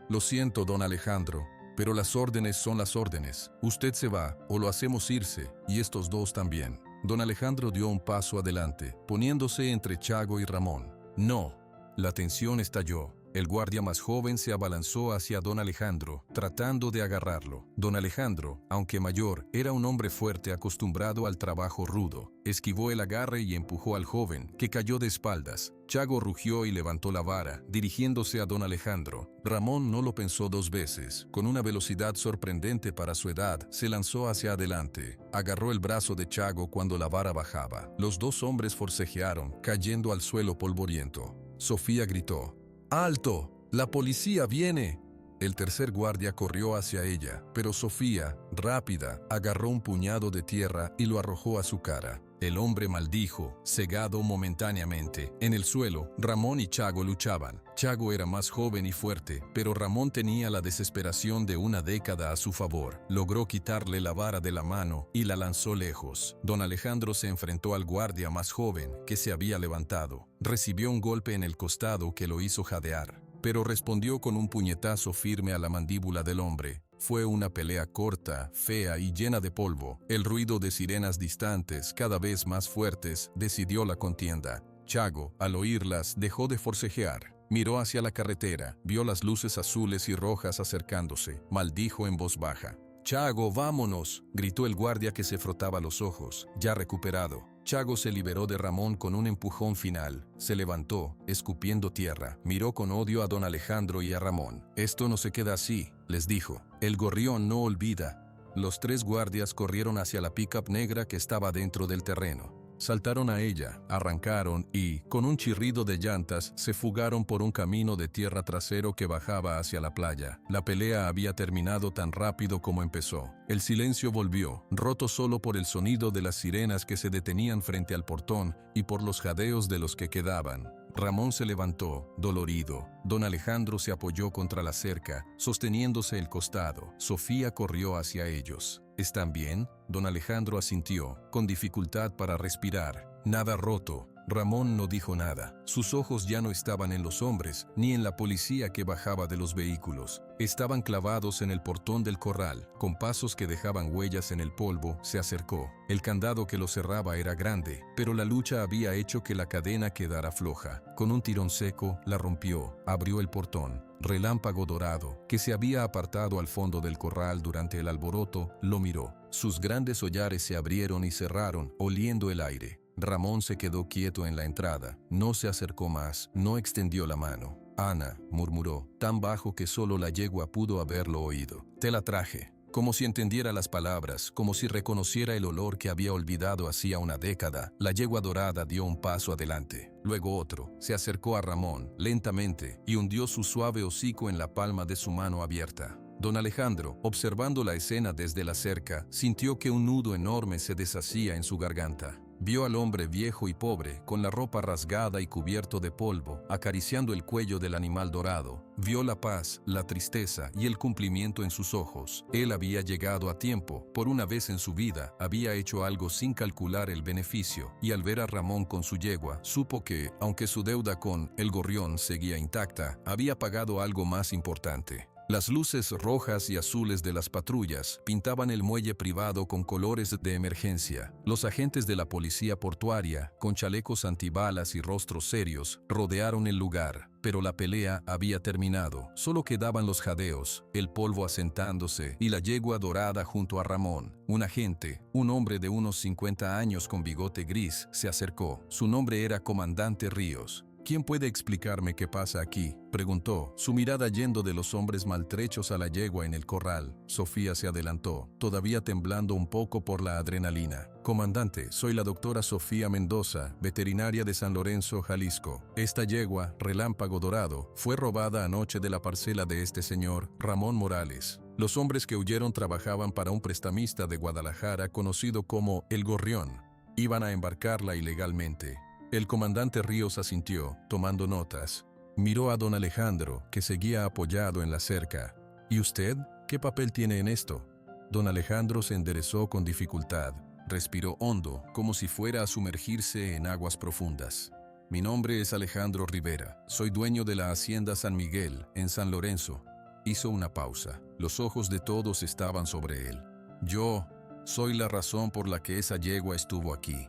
Speaker 1: Lo siento, don Alejandro. Pero las órdenes son las órdenes. Usted se va, o lo hacemos irse, y estos dos también. Don Alejandro dio un paso adelante, poniéndose entre Chago y Ramón. No. La tensión estalló. El guardia más joven se abalanzó hacia don Alejandro, tratando de agarrarlo. Don Alejandro, aunque mayor, era un hombre fuerte acostumbrado al trabajo rudo. Esquivó el agarre y empujó al joven, que cayó de espaldas. Chago rugió y levantó la vara, dirigiéndose a don Alejandro. Ramón no lo pensó 2 veces. Con una velocidad sorprendente para su edad, se lanzó hacia adelante. Agarró el brazo de Chago cuando la vara bajaba. Los 2 hombres forcejearon, cayendo al suelo polvoriento. Sofía gritó. ¡Alto! ¡La policía viene! El tercer guardia corrió hacia ella, pero Sofía, rápida, agarró un puñado de tierra y lo arrojó a su cara. El hombre maldijo, cegado momentáneamente. En el suelo, Ramón y Chago luchaban. Chago era más joven y fuerte, pero Ramón tenía la desesperación de una década a su favor. Logró quitarle la vara de la mano y la lanzó lejos. Don Alejandro se enfrentó al guardia más joven, que se había levantado. Recibió un golpe en el costado que lo hizo jadear, pero respondió con un puñetazo firme a la mandíbula del hombre. Fue una pelea corta, fea y llena de polvo. El ruido de sirenas distantes, cada vez más fuertes, decidió la contienda. Chago, al oírlas, dejó de forcejear. Miró hacia la carretera, vio las luces azules y rojas acercándose. Maldijo en voz baja. «Chago, vámonos», gritó el guardia que se frotaba los ojos, ya recuperado. Chago se liberó de Ramón con un empujón final. Se levantó, escupiendo tierra. Miró con odio a don Alejandro y a Ramón. «Esto no se queda así», les dijo. «El gorrión no olvida». Los tres guardias corrieron hacia la pickup negra que estaba dentro del terreno. Saltaron a ella, arrancaron y, con un chirrido de llantas, se fugaron por un camino de tierra trasero que bajaba hacia la playa. La pelea había terminado tan rápido como empezó. El silencio volvió, roto solo por el sonido de las sirenas que se detenían frente al portón y por los jadeos de los que quedaban. Ramón se levantó, dolorido. Don Alejandro se apoyó contra la cerca, sosteniéndose el costado. Sofía corrió hacia ellos. ¿Están bien?, don Alejandro asintió, con dificultad para respirar. Nada roto. Ramón no dijo nada. Sus ojos ya no estaban en los hombres, ni en la policía que bajaba de los vehículos. Estaban clavados en el portón del corral. Con pasos que dejaban huellas en el polvo, se acercó. El candado que lo cerraba era grande, pero la lucha había hecho que la cadena quedara floja. Con un tirón seco, la rompió. Abrió el portón. Relámpago Dorado, que se había apartado al fondo del corral durante el alboroto, lo miró. Sus grandes hollares se abrieron y cerraron, oliendo el aire. Ramón se quedó quieto en la entrada. No se acercó más, no extendió la mano. «Ana», murmuró, tan bajo que solo la yegua pudo haberlo oído. «Te la traje». Como si entendiera las palabras, como si reconociera el olor que había olvidado hacía una década, la yegua dorada dio un paso adelante, luego otro. Se acercó a Ramón, lentamente, y hundió su suave hocico en la palma de su mano abierta. Don Alejandro, observando la escena desde la cerca, sintió que un nudo enorme se deshacía en su garganta. Vio al hombre viejo y pobre, con la ropa rasgada y cubierto de polvo, acariciando el cuello del animal dorado. Vio la paz, la tristeza y el cumplimiento en sus ojos. Él había llegado a tiempo. Por una vez en su vida, había hecho algo sin calcular el beneficio, y al ver a Ramón con su yegua, supo que, aunque su deuda con el gorrión seguía intacta, había pagado algo más importante. Las luces rojas y azules de las patrullas pintaban el muelle privado con colores de emergencia. Los agentes de la policía portuaria, con chalecos antibalas y rostros serios, rodearon el lugar. Pero la pelea había terminado. Solo quedaban los jadeos, el polvo asentándose y la yegua dorada junto a Ramón. Un agente, un hombre de unos 50 años con bigote gris, se acercó. Su nombre era Comandante Ríos. «¿Quién puede explicarme qué pasa aquí?», preguntó, su mirada yendo de los hombres maltrechos a la yegua en el corral. Sofía se adelantó, todavía temblando un poco por la adrenalina. «Comandante, soy la doctora Sofía Mendoza, veterinaria de San Lorenzo, Jalisco. Esta yegua, Relámpago Dorado, fue robada anoche de la parcela de este señor, Ramón Morales. Los hombres que huyeron trabajaban para un prestamista de Guadalajara conocido como El Gorrión. Iban a embarcarla ilegalmente». El comandante Ríos asintió, tomando notas. Miró a don Alejandro, que seguía apoyado en la cerca. «¿Y usted? ¿Qué papel tiene en esto?». Don Alejandro se enderezó con dificultad. Respiró hondo, como si fuera a sumergirse en aguas profundas. «Mi nombre es Alejandro Rivera. Soy dueño de la hacienda San Miguel, en San Lorenzo». Hizo una pausa. Los ojos de todos estaban sobre él. «Yo soy la razón por la que esa yegua estuvo aquí».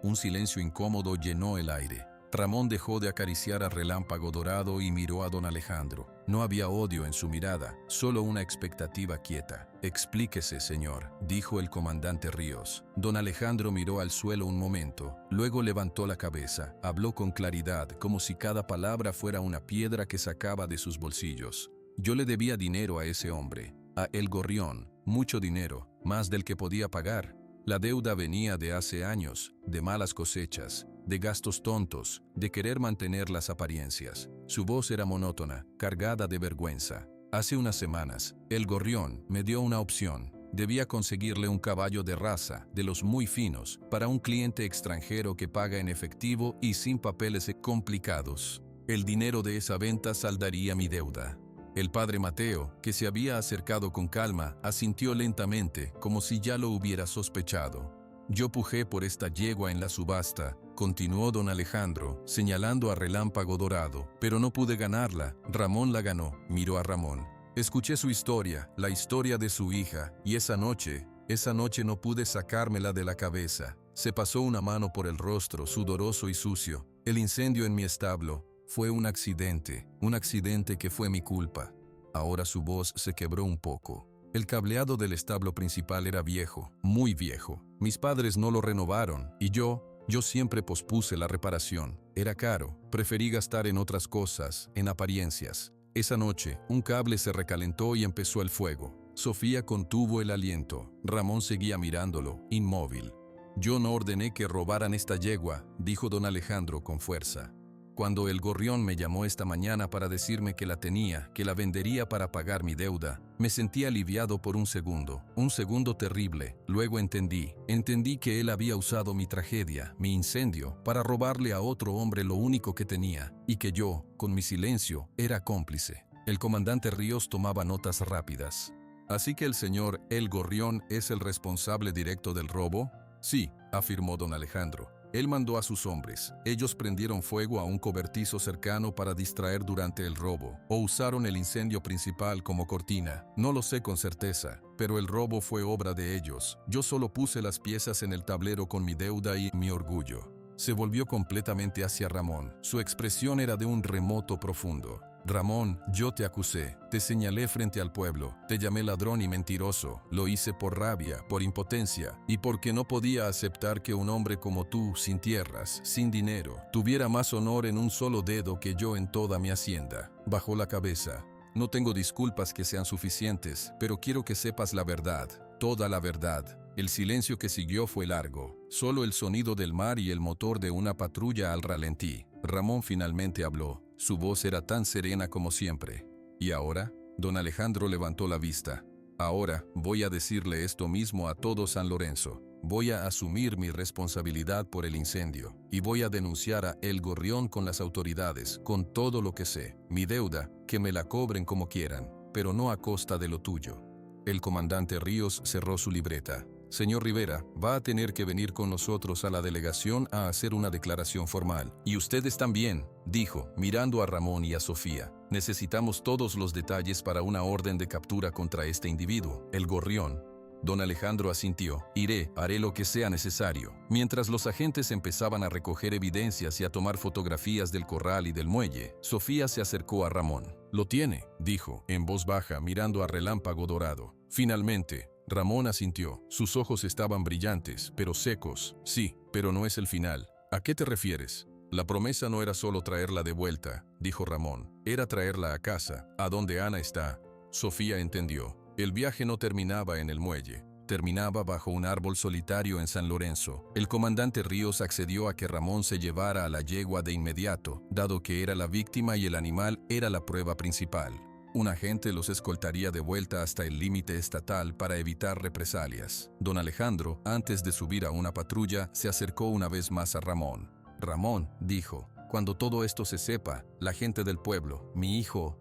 Speaker 1: Un silencio incómodo llenó el aire. Ramón dejó de acariciar a Relámpago Dorado y miró a don Alejandro. No había odio en su mirada, solo una expectativa quieta. «Explíquese, señor», dijo el comandante Ríos. Don Alejandro miró al suelo un momento, luego levantó la cabeza, habló con claridad, como si cada palabra fuera una piedra que sacaba de sus bolsillos. «Yo le debía dinero a ese hombre, a El Gorrión, mucho dinero, más del que podía pagar. La deuda venía de hace años, de malas cosechas, de gastos tontos, de querer mantener las apariencias». Su voz era monótona, cargada de vergüenza. «Hace unas semanas, El Gorrión me dio una opción. Debía conseguirle un caballo de raza, de los muy finos, para un cliente extranjero que paga en efectivo y sin papeles complicados. El dinero de esa venta saldaría mi deuda. El padre Mateo, que se había acercado con calma, asintió lentamente, como si ya lo hubiera sospechado. Yo pujé por esta yegua en la subasta, continuó don Alejandro, señalando a Relámpago Dorado, pero no pude ganarla. Ramón la ganó. Miró a Ramón. Escuché su historia, la historia de su hija, y esa noche no pude sacármela de la cabeza. Se pasó una mano por el rostro, sudoroso y sucio. El incendio en mi establo fue un accidente que fue mi culpa. Ahora su voz se quebró un poco. El cableado del establo principal era viejo, muy viejo. Mis padres no lo renovaron, y yo siempre pospuse la reparación. Era caro, preferí gastar en otras cosas, en apariencias. Esa noche, un cable se recalentó y empezó el fuego. Sofía contuvo el aliento. Ramón seguía mirándolo, inmóvil. Yo no ordené que robaran esta yegua, dijo don Alejandro con fuerza. Cuando el gorrión me llamó esta mañana para decirme que la tenía, que la vendería para pagar mi deuda, me sentí aliviado por un segundo terrible. Luego entendí que él había usado mi tragedia, mi incendio, para robarle a otro hombre lo único que tenía, y que yo, con mi silencio, era cómplice. El comandante Ríos tomaba notas rápidas. ¿Así que el señor El Gorrión es el responsable directo del robo? Sí, afirmó don Alejandro. Él mandó a sus hombres. Ellos prendieron fuego a un cobertizo cercano para distraer durante el robo, o usaron el incendio principal como cortina. No lo sé con certeza, pero el robo fue obra de ellos. Yo solo puse las piezas en el tablero con mi deuda y mi orgullo. Se volvió completamente hacia Ramón. Su expresión era de un remoto profundo. Ramón, yo te acusé, te señalé frente al pueblo, te llamé ladrón y mentiroso, lo hice por rabia, por impotencia, y porque no podía aceptar que un hombre como tú, sin tierras, sin dinero, tuviera más honor en un solo dedo que yo en toda mi hacienda. Bajó la cabeza. No tengo disculpas que sean suficientes, pero quiero que sepas la verdad, toda la verdad. El silencio que siguió fue largo, solo el sonido del mar y el motor de una patrulla al ralentí. Ramón finalmente habló. Su voz era tan serena como siempre. ¿Y ahora? Don Alejandro levantó la vista. Ahora voy a decirle esto mismo a todo San Lorenzo. Voy a asumir mi responsabilidad por el incendio y voy a denunciar a El Gorrión con las autoridades, con todo lo que sé. Mi deuda, que me la cobren como quieran, pero no a costa de lo tuyo. El comandante Ríos cerró su libreta. Señor Rivera, va a tener que venir con nosotros a la delegación a hacer una declaración formal. Y ustedes también, dijo, mirando a Ramón y a Sofía. Necesitamos todos los detalles para una orden de captura contra este individuo, el Gorrión. Don Alejandro asintió. Haré lo que sea necesario. Mientras los agentes empezaban a recoger evidencias y a tomar fotografías del corral y del muelle, Sofía se acercó a Ramón. Lo tiene, dijo, en voz baja, mirando a Relámpago Dorado. Finalmente, Ramón asintió. Sus ojos estaban brillantes, pero secos. Sí, pero no es el final. ¿A qué te refieres? La promesa no era solo traerla de vuelta, dijo Ramón. Era traerla a casa, a donde Ana está. Sofía entendió. El viaje no terminaba en el muelle. Terminaba bajo un árbol solitario en San Lorenzo. El comandante Ríos accedió a que Ramón se llevara a la yegua de inmediato, dado que era la víctima y el animal era la prueba principal. Un agente los escoltaría de vuelta hasta el límite estatal para evitar represalias. Don Alejandro, antes de subir a una patrulla, se acercó una vez más a Ramón. Ramón, dijo, cuando todo esto se sepa, la gente del pueblo, mi hijo...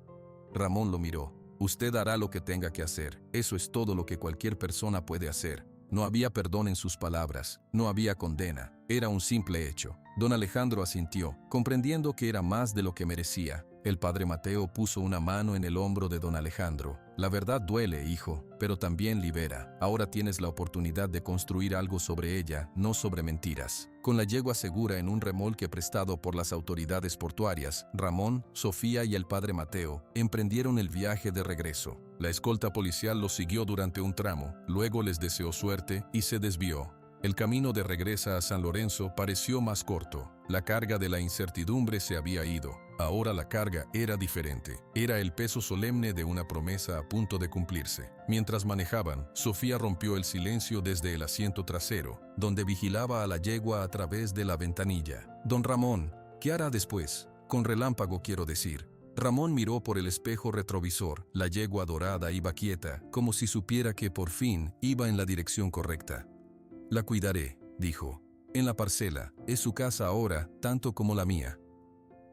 Speaker 1: Ramón lo miró. Usted hará lo que tenga que hacer. Eso es todo lo que cualquier persona puede hacer. No había perdón en sus palabras, no había condena. Era un simple hecho. Don Alejandro asintió, comprendiendo que era más de lo que merecía. El padre Mateo puso una mano en el hombro de don Alejandro. La verdad duele, hijo, pero también libera. Ahora tienes la oportunidad de construir algo sobre ella, no sobre mentiras. Con la yegua segura en un remolque prestado por las autoridades portuarias, Ramón, Sofía y el padre Mateo emprendieron el viaje de regreso. La escolta policial los siguió durante un tramo, luego les deseó suerte y se desvió. El camino de regreso a San Lorenzo pareció más corto. La carga de la incertidumbre se había ido. Ahora la carga era diferente. Era el peso solemne de una promesa a punto de cumplirse. Mientras manejaban, Sofía rompió el silencio desde el asiento trasero, donde vigilaba a la yegua a través de la ventanilla. Don Ramón, ¿qué hará después? Con Relámpago quiero decir. Ramón miró por el espejo retrovisor. La yegua dorada iba quieta, como si supiera que por fin iba en la dirección correcta. «La cuidaré», dijo. «En la parcela. Es su casa ahora, tanto como la mía».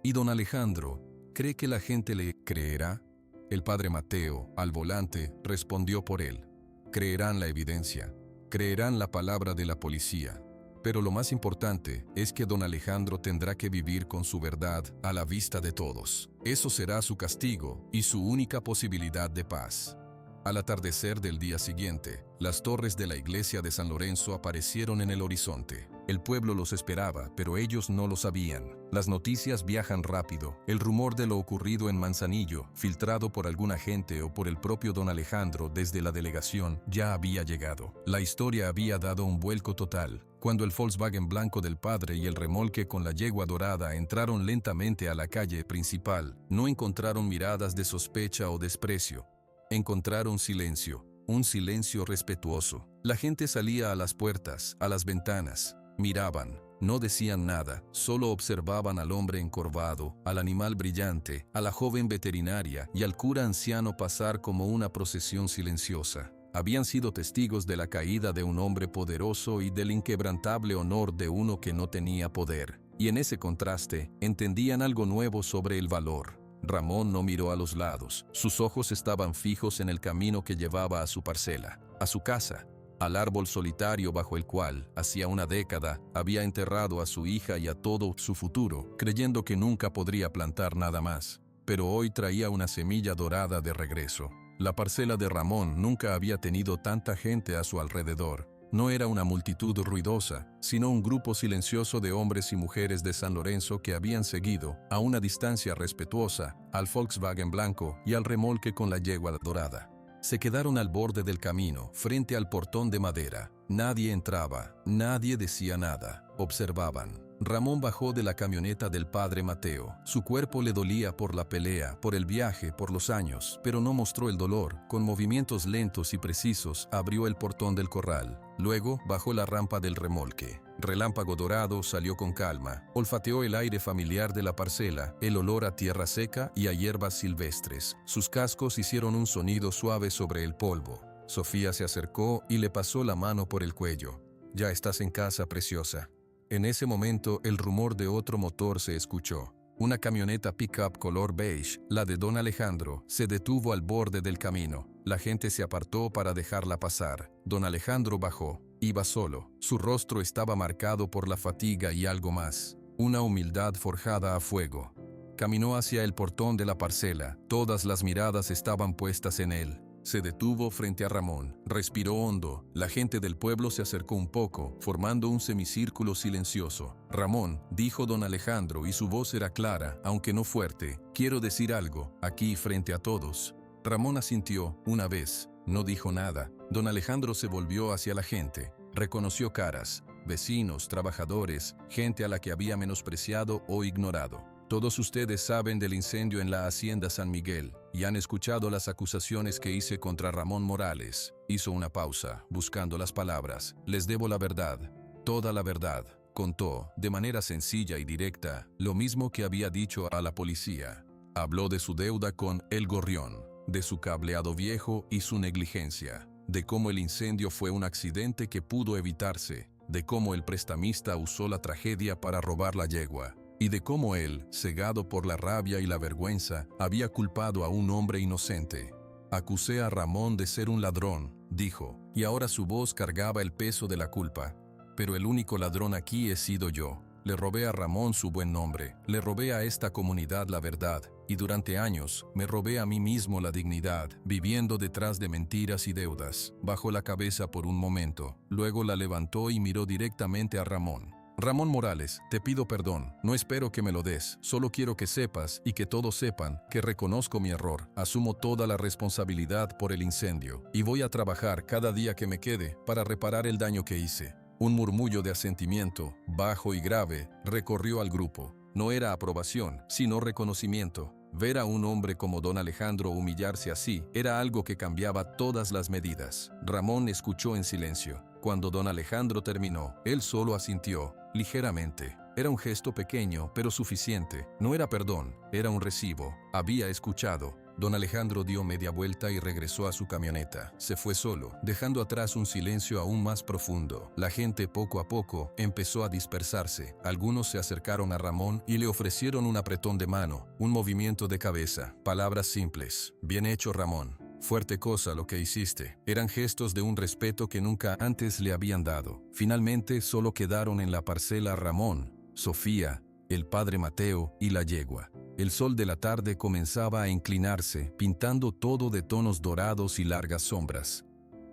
Speaker 1: «¿Y don Alejandro? ¿Cree que la gente le creerá?» El padre Mateo, al volante, respondió por él. «Creerán la evidencia. Creerán la palabra de la policía. Pero lo más importante es que don Alejandro tendrá que vivir con su verdad a la vista de todos. Eso será su castigo y su única posibilidad de paz». Al atardecer del día siguiente, las torres de la iglesia de San Lorenzo aparecieron en el horizonte. El pueblo los esperaba, pero ellos no lo sabían. Las noticias viajan rápido. El rumor de lo ocurrido en Manzanillo, filtrado por algún agente o por el propio don Alejandro desde la delegación, ya había llegado. La historia había dado un vuelco total. Cuando el Volkswagen blanco del padre y el remolque con la yegua dorada entraron lentamente a la calle principal, no encontraron miradas de sospecha o desprecio. Encontraron silencio, un silencio respetuoso. La gente salía a las puertas, a las ventanas, miraban, no decían nada, solo observaban al hombre encorvado, al animal brillante, a la joven veterinaria y al cura anciano pasar como una procesión silenciosa. Habían sido testigos de la caída de un hombre poderoso y del inquebrantable honor de uno que no tenía poder. Y en ese contraste, entendían algo nuevo sobre el valor. Ramón no miró a los lados. Sus ojos estaban fijos en el camino que llevaba a su parcela, a su casa, al árbol solitario bajo el cual, hacía una década, había enterrado a su hija y a todo su futuro, creyendo que nunca podría plantar nada más. Pero hoy traía una semilla dorada de regreso. La parcela de Ramón nunca había tenido tanta gente a su alrededor. No era una multitud ruidosa, sino un grupo silencioso de hombres y mujeres de San Lorenzo que habían seguido, a una distancia respetuosa, al Volkswagen blanco y al remolque con la yegua dorada. Se quedaron al borde del camino, frente al portón de madera. Nadie entraba, nadie decía nada, observaban. Ramón bajó de la camioneta del padre Mateo. Su cuerpo le dolía por la pelea, por el viaje, por los años, pero no mostró el dolor. Con movimientos lentos y precisos, abrió el portón del corral. Luego, bajó la rampa del remolque. Relámpago dorado salió con calma. Olfateó el aire familiar de la parcela, el olor a tierra seca y a hierbas silvestres. Sus cascos hicieron un sonido suave sobre el polvo. Sofía se acercó y le pasó la mano por el cuello. «Ya estás en casa, preciosa». En ese momento, el rumor de otro motor se escuchó. Una camioneta pick-up color beige, la de don Alejandro, se detuvo al borde del camino. La gente se apartó para dejarla pasar. Don Alejandro bajó. Iba solo. Su rostro estaba marcado por la fatiga y algo más. Una humildad forjada a fuego. Caminó hacia el portón de la parcela. Todas las miradas estaban puestas en él. Se detuvo frente a Ramón, respiró hondo. La gente del pueblo se acercó un poco, formando un semicírculo silencioso. «Ramón», dijo don Alejandro, y su voz era clara, aunque no fuerte. «Quiero decir algo, aquí frente a todos». Ramón asintió, una vez. No dijo nada. Don Alejandro se volvió hacia la gente. Reconoció caras, vecinos, trabajadores, gente a la que había menospreciado o ignorado. «Todos ustedes saben del incendio en la hacienda San Miguel y han escuchado las acusaciones que hice contra Ramón Morales». Hizo una pausa, buscando las palabras. «Les debo la verdad, toda la verdad». Contó, de manera sencilla y directa, lo mismo que había dicho a la policía. Habló de su deuda con El Gorrión, de su cableado viejo y su negligencia, de cómo el incendio fue un accidente que pudo evitarse, de cómo el prestamista usó la tragedia para robar la yegua, y de cómo él, cegado por la rabia y la vergüenza, había culpado a un hombre inocente. «Acusé a Ramón de ser un ladrón», dijo, y ahora su voz cargaba el peso de la culpa. «Pero el único ladrón aquí he sido yo. Le robé a Ramón su buen nombre, le robé a esta comunidad la verdad, y durante años me robé a mí mismo la dignidad, viviendo detrás de mentiras y deudas». Bajó la cabeza por un momento, luego la levantó y miró directamente a Ramón. «Ramón Morales, te pido perdón, no espero que me lo des, solo quiero que sepas y que todos sepan que reconozco mi error, asumo toda la responsabilidad por el incendio, y voy a trabajar cada día que me quede para reparar el daño que hice». Un murmullo de asentimiento, bajo y grave, recorrió al grupo. No era aprobación, sino reconocimiento. Ver a un hombre como don Alejandro humillarse así era algo que cambiaba todas las medidas. Ramón escuchó en silencio. Cuando don Alejandro terminó, él solo asintió, ligeramente. Era un gesto pequeño, pero suficiente. No era perdón, era un recibo. Había escuchado. Don Alejandro dio media vuelta y regresó a su camioneta. Se fue solo, dejando atrás un silencio aún más profundo. La gente poco a poco empezó a dispersarse. Algunos se acercaron a Ramón y le ofrecieron un apretón de mano, un movimiento de cabeza, palabras simples. Bien hecho, Ramón. Fuerte cosa lo que hiciste. Eran gestos de un respeto que nunca antes le habían dado. Finalmente solo quedaron en la parcela Ramón, Sofía, el padre Mateo y la yegua. El sol de la tarde comenzaba a inclinarse, pintando todo de tonos dorados y largas sombras.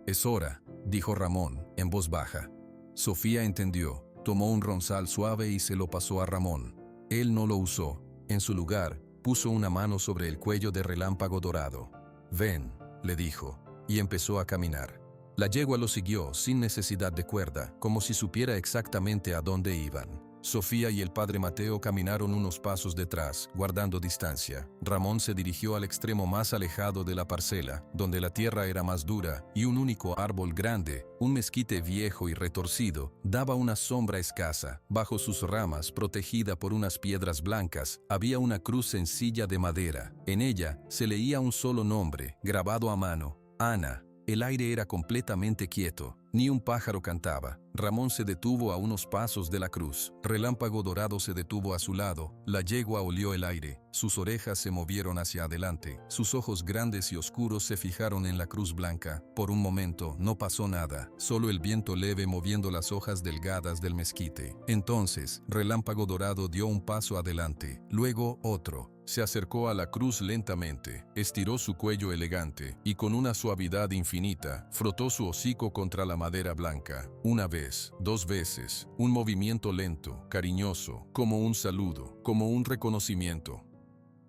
Speaker 1: «Es hora», dijo Ramón, en voz baja. Sofía entendió, tomó un ronzal suave y se lo pasó a Ramón. Él no lo usó. En su lugar, puso una mano sobre el cuello de Relámpago Dorado. «Ven», le dijo, y empezó a caminar. La yegua lo siguió sin necesidad de cuerda, como si supiera exactamente a dónde iban. Sofía y el padre Mateo caminaron unos pasos detrás, guardando distancia. Ramón se dirigió al extremo más alejado de la parcela, donde la tierra era más dura y un único árbol grande, un mezquite viejo y retorcido, daba una sombra escasa. Bajo sus ramas, protegida por unas piedras blancas, había una cruz sencilla de madera. En ella se leía un solo nombre, grabado a mano: Ana. El aire era completamente quieto. Ni un pájaro cantaba. Ramón se detuvo a unos pasos de la cruz. Relámpago Dorado se detuvo a su lado. La yegua olió el aire. Sus orejas se movieron hacia adelante. Sus ojos grandes y oscuros se fijaron en la cruz blanca. Por un momento no pasó nada, solo el viento leve moviendo las hojas delgadas del mezquite. Entonces, Relámpago Dorado dio un paso adelante, luego otro. Se acercó a la cruz lentamente, estiró su cuello elegante y con una suavidad infinita frotó su hocico contra la madera blanca. Una vez, dos veces, un movimiento lento, cariñoso, como un saludo, como un reconocimiento.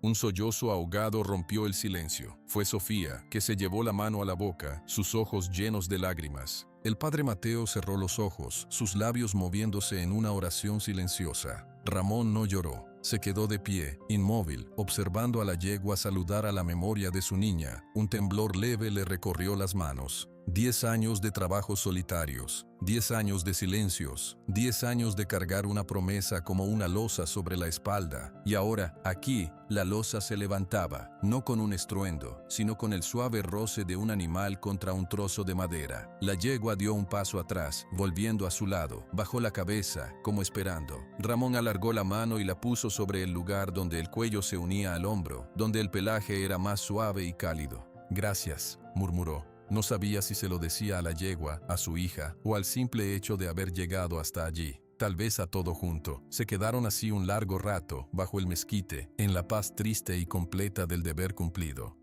Speaker 1: Un sollozo ahogado rompió el silencio. Fue Sofía, que se llevó la mano a la boca, sus ojos llenos de lágrimas. El padre Mateo cerró los ojos, sus labios moviéndose en una oración silenciosa. Ramón no lloró. Se quedó de pie, inmóvil, observando a la yegua saludar a la memoria de su niña. Un temblor leve le recorrió las manos. 10 años de trabajos solitarios, 10 años de silencios, 10 años de cargar una promesa como una losa sobre la espalda. Y ahora, aquí, la losa se levantaba, no con un estruendo, sino con el suave roce de un animal contra un trozo de madera. La yegua dio un paso atrás, volviendo a su lado, bajó la cabeza, como esperando. Ramón alargó la mano y la puso sobre el lugar donde el cuello se unía al hombro, donde el pelaje era más suave y cálido. «Gracias», murmuró. No sabía si se lo decía a la yegua, a su hija, o al simple hecho de haber llegado hasta allí. Tal vez a todo junto. Se quedaron así un largo rato, bajo el mezquite, en la paz triste y completa del deber cumplido.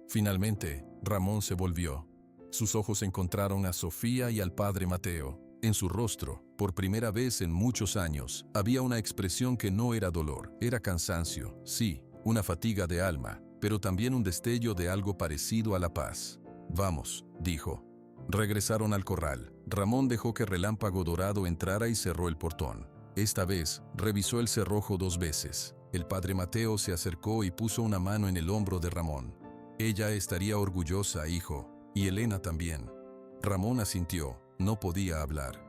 Speaker 1: Finalmente, Ramón se volvió. Sus ojos encontraron a Sofía y al padre Mateo. En su rostro, por primera vez en muchos años, había una expresión que no era dolor, era cansancio, sí, una fatiga de alma, pero también un destello de algo parecido a la paz. «Vamos», dijo. Regresaron al corral. Ramón dejó que Relámpago Dorado entrara y cerró el portón. Esta vez, revisó el cerrojo 2 veces. El padre Mateo se acercó y puso una mano en el hombro de Ramón. «Ella estaría orgullosa, hijo, y Elena también». Ramón asintió. No podía hablar.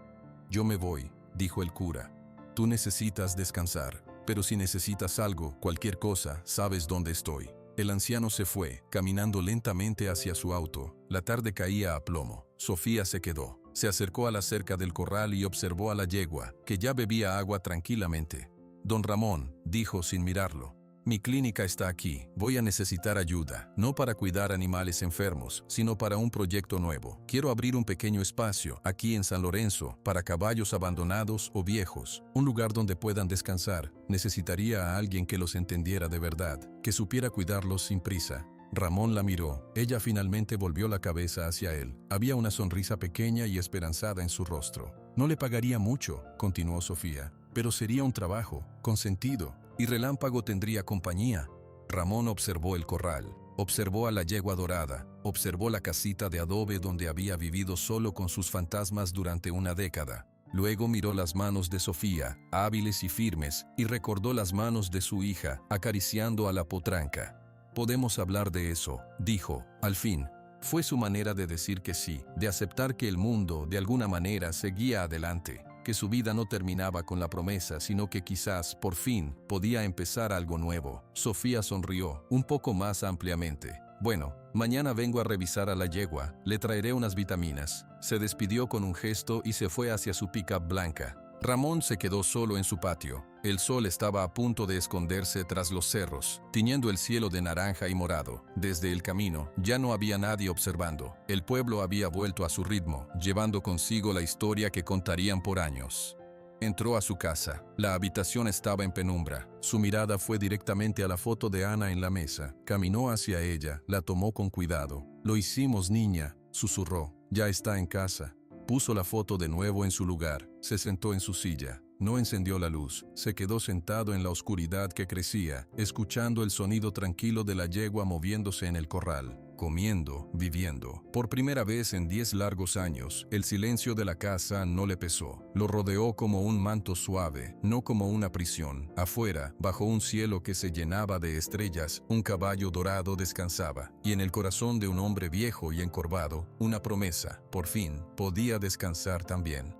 Speaker 1: «Yo me voy», dijo el cura. «Tú necesitas descansar, pero si necesitas algo, cualquier cosa, sabes dónde estoy». El anciano se fue, caminando lentamente hacia su auto. La tarde caía a plomo. Sofía se quedó. Se acercó a la cerca del corral y observó a la yegua, que ya bebía agua tranquilamente. «Don Ramón», dijo sin mirarlo, «mi clínica está aquí. Voy a necesitar ayuda, no para cuidar animales enfermos, sino para un proyecto nuevo. Quiero abrir un pequeño espacio, aquí en San Lorenzo, para caballos abandonados o viejos. Un lugar donde puedan descansar. Necesitaría a alguien que los entendiera de verdad, que supiera cuidarlos sin prisa». Ramón la miró. Ella finalmente volvió la cabeza hacia él. Había una sonrisa pequeña y esperanzada en su rostro. «No le pagaría mucho», continuó Sofía, «pero sería un trabajo, con sentido. Y Relámpago tendría compañía». Ramón observó el corral, observó a la yegua dorada, observó la casita de adobe donde había vivido solo con sus fantasmas durante una década. Luego miró las manos de Sofía, hábiles y firmes, y recordó las manos de su hija, acariciando a la potranca. «Podemos hablar de eso», dijo, al fin. Fue su manera de decir que sí, de aceptar que el mundo, de alguna manera, seguía adelante. que su vida no terminaba con la promesa, sino que quizás, por fin, podía empezar algo nuevo. Sofía sonrió, un poco más ampliamente. Bueno, mañana vengo a revisar a la yegua, le traeré unas vitaminas. Se despidió con un gesto y se fue hacia su pick-up blanca. Ramón se quedó solo en su patio. El sol estaba a punto de esconderse tras los cerros, tiñendo el cielo de naranja y morado. Desde el camino, ya no había nadie observando. El pueblo había vuelto a su ritmo, llevando consigo la historia que contarían por años. Entró a su casa. La habitación estaba en penumbra. Su mirada fue directamente a la foto de Ana en la mesa. Caminó hacia ella, la tomó con cuidado. «Lo hicimos, niña», susurró. «Ya está en casa». Puso la foto de nuevo en su lugar. Se sentó en su silla. No encendió la luz. Se quedó sentado en la oscuridad que crecía, escuchando el sonido tranquilo de la yegua moviéndose en el corral. Comiendo, viviendo. Por primera vez en 10 largos años, el silencio de la casa no le pesó. Lo rodeó como un manto suave, no como una prisión. Afuera, bajo un cielo que se llenaba de estrellas, un caballo dorado descansaba. Y en el corazón de un hombre viejo y encorvado, una promesa. Por fin, podía descansar también.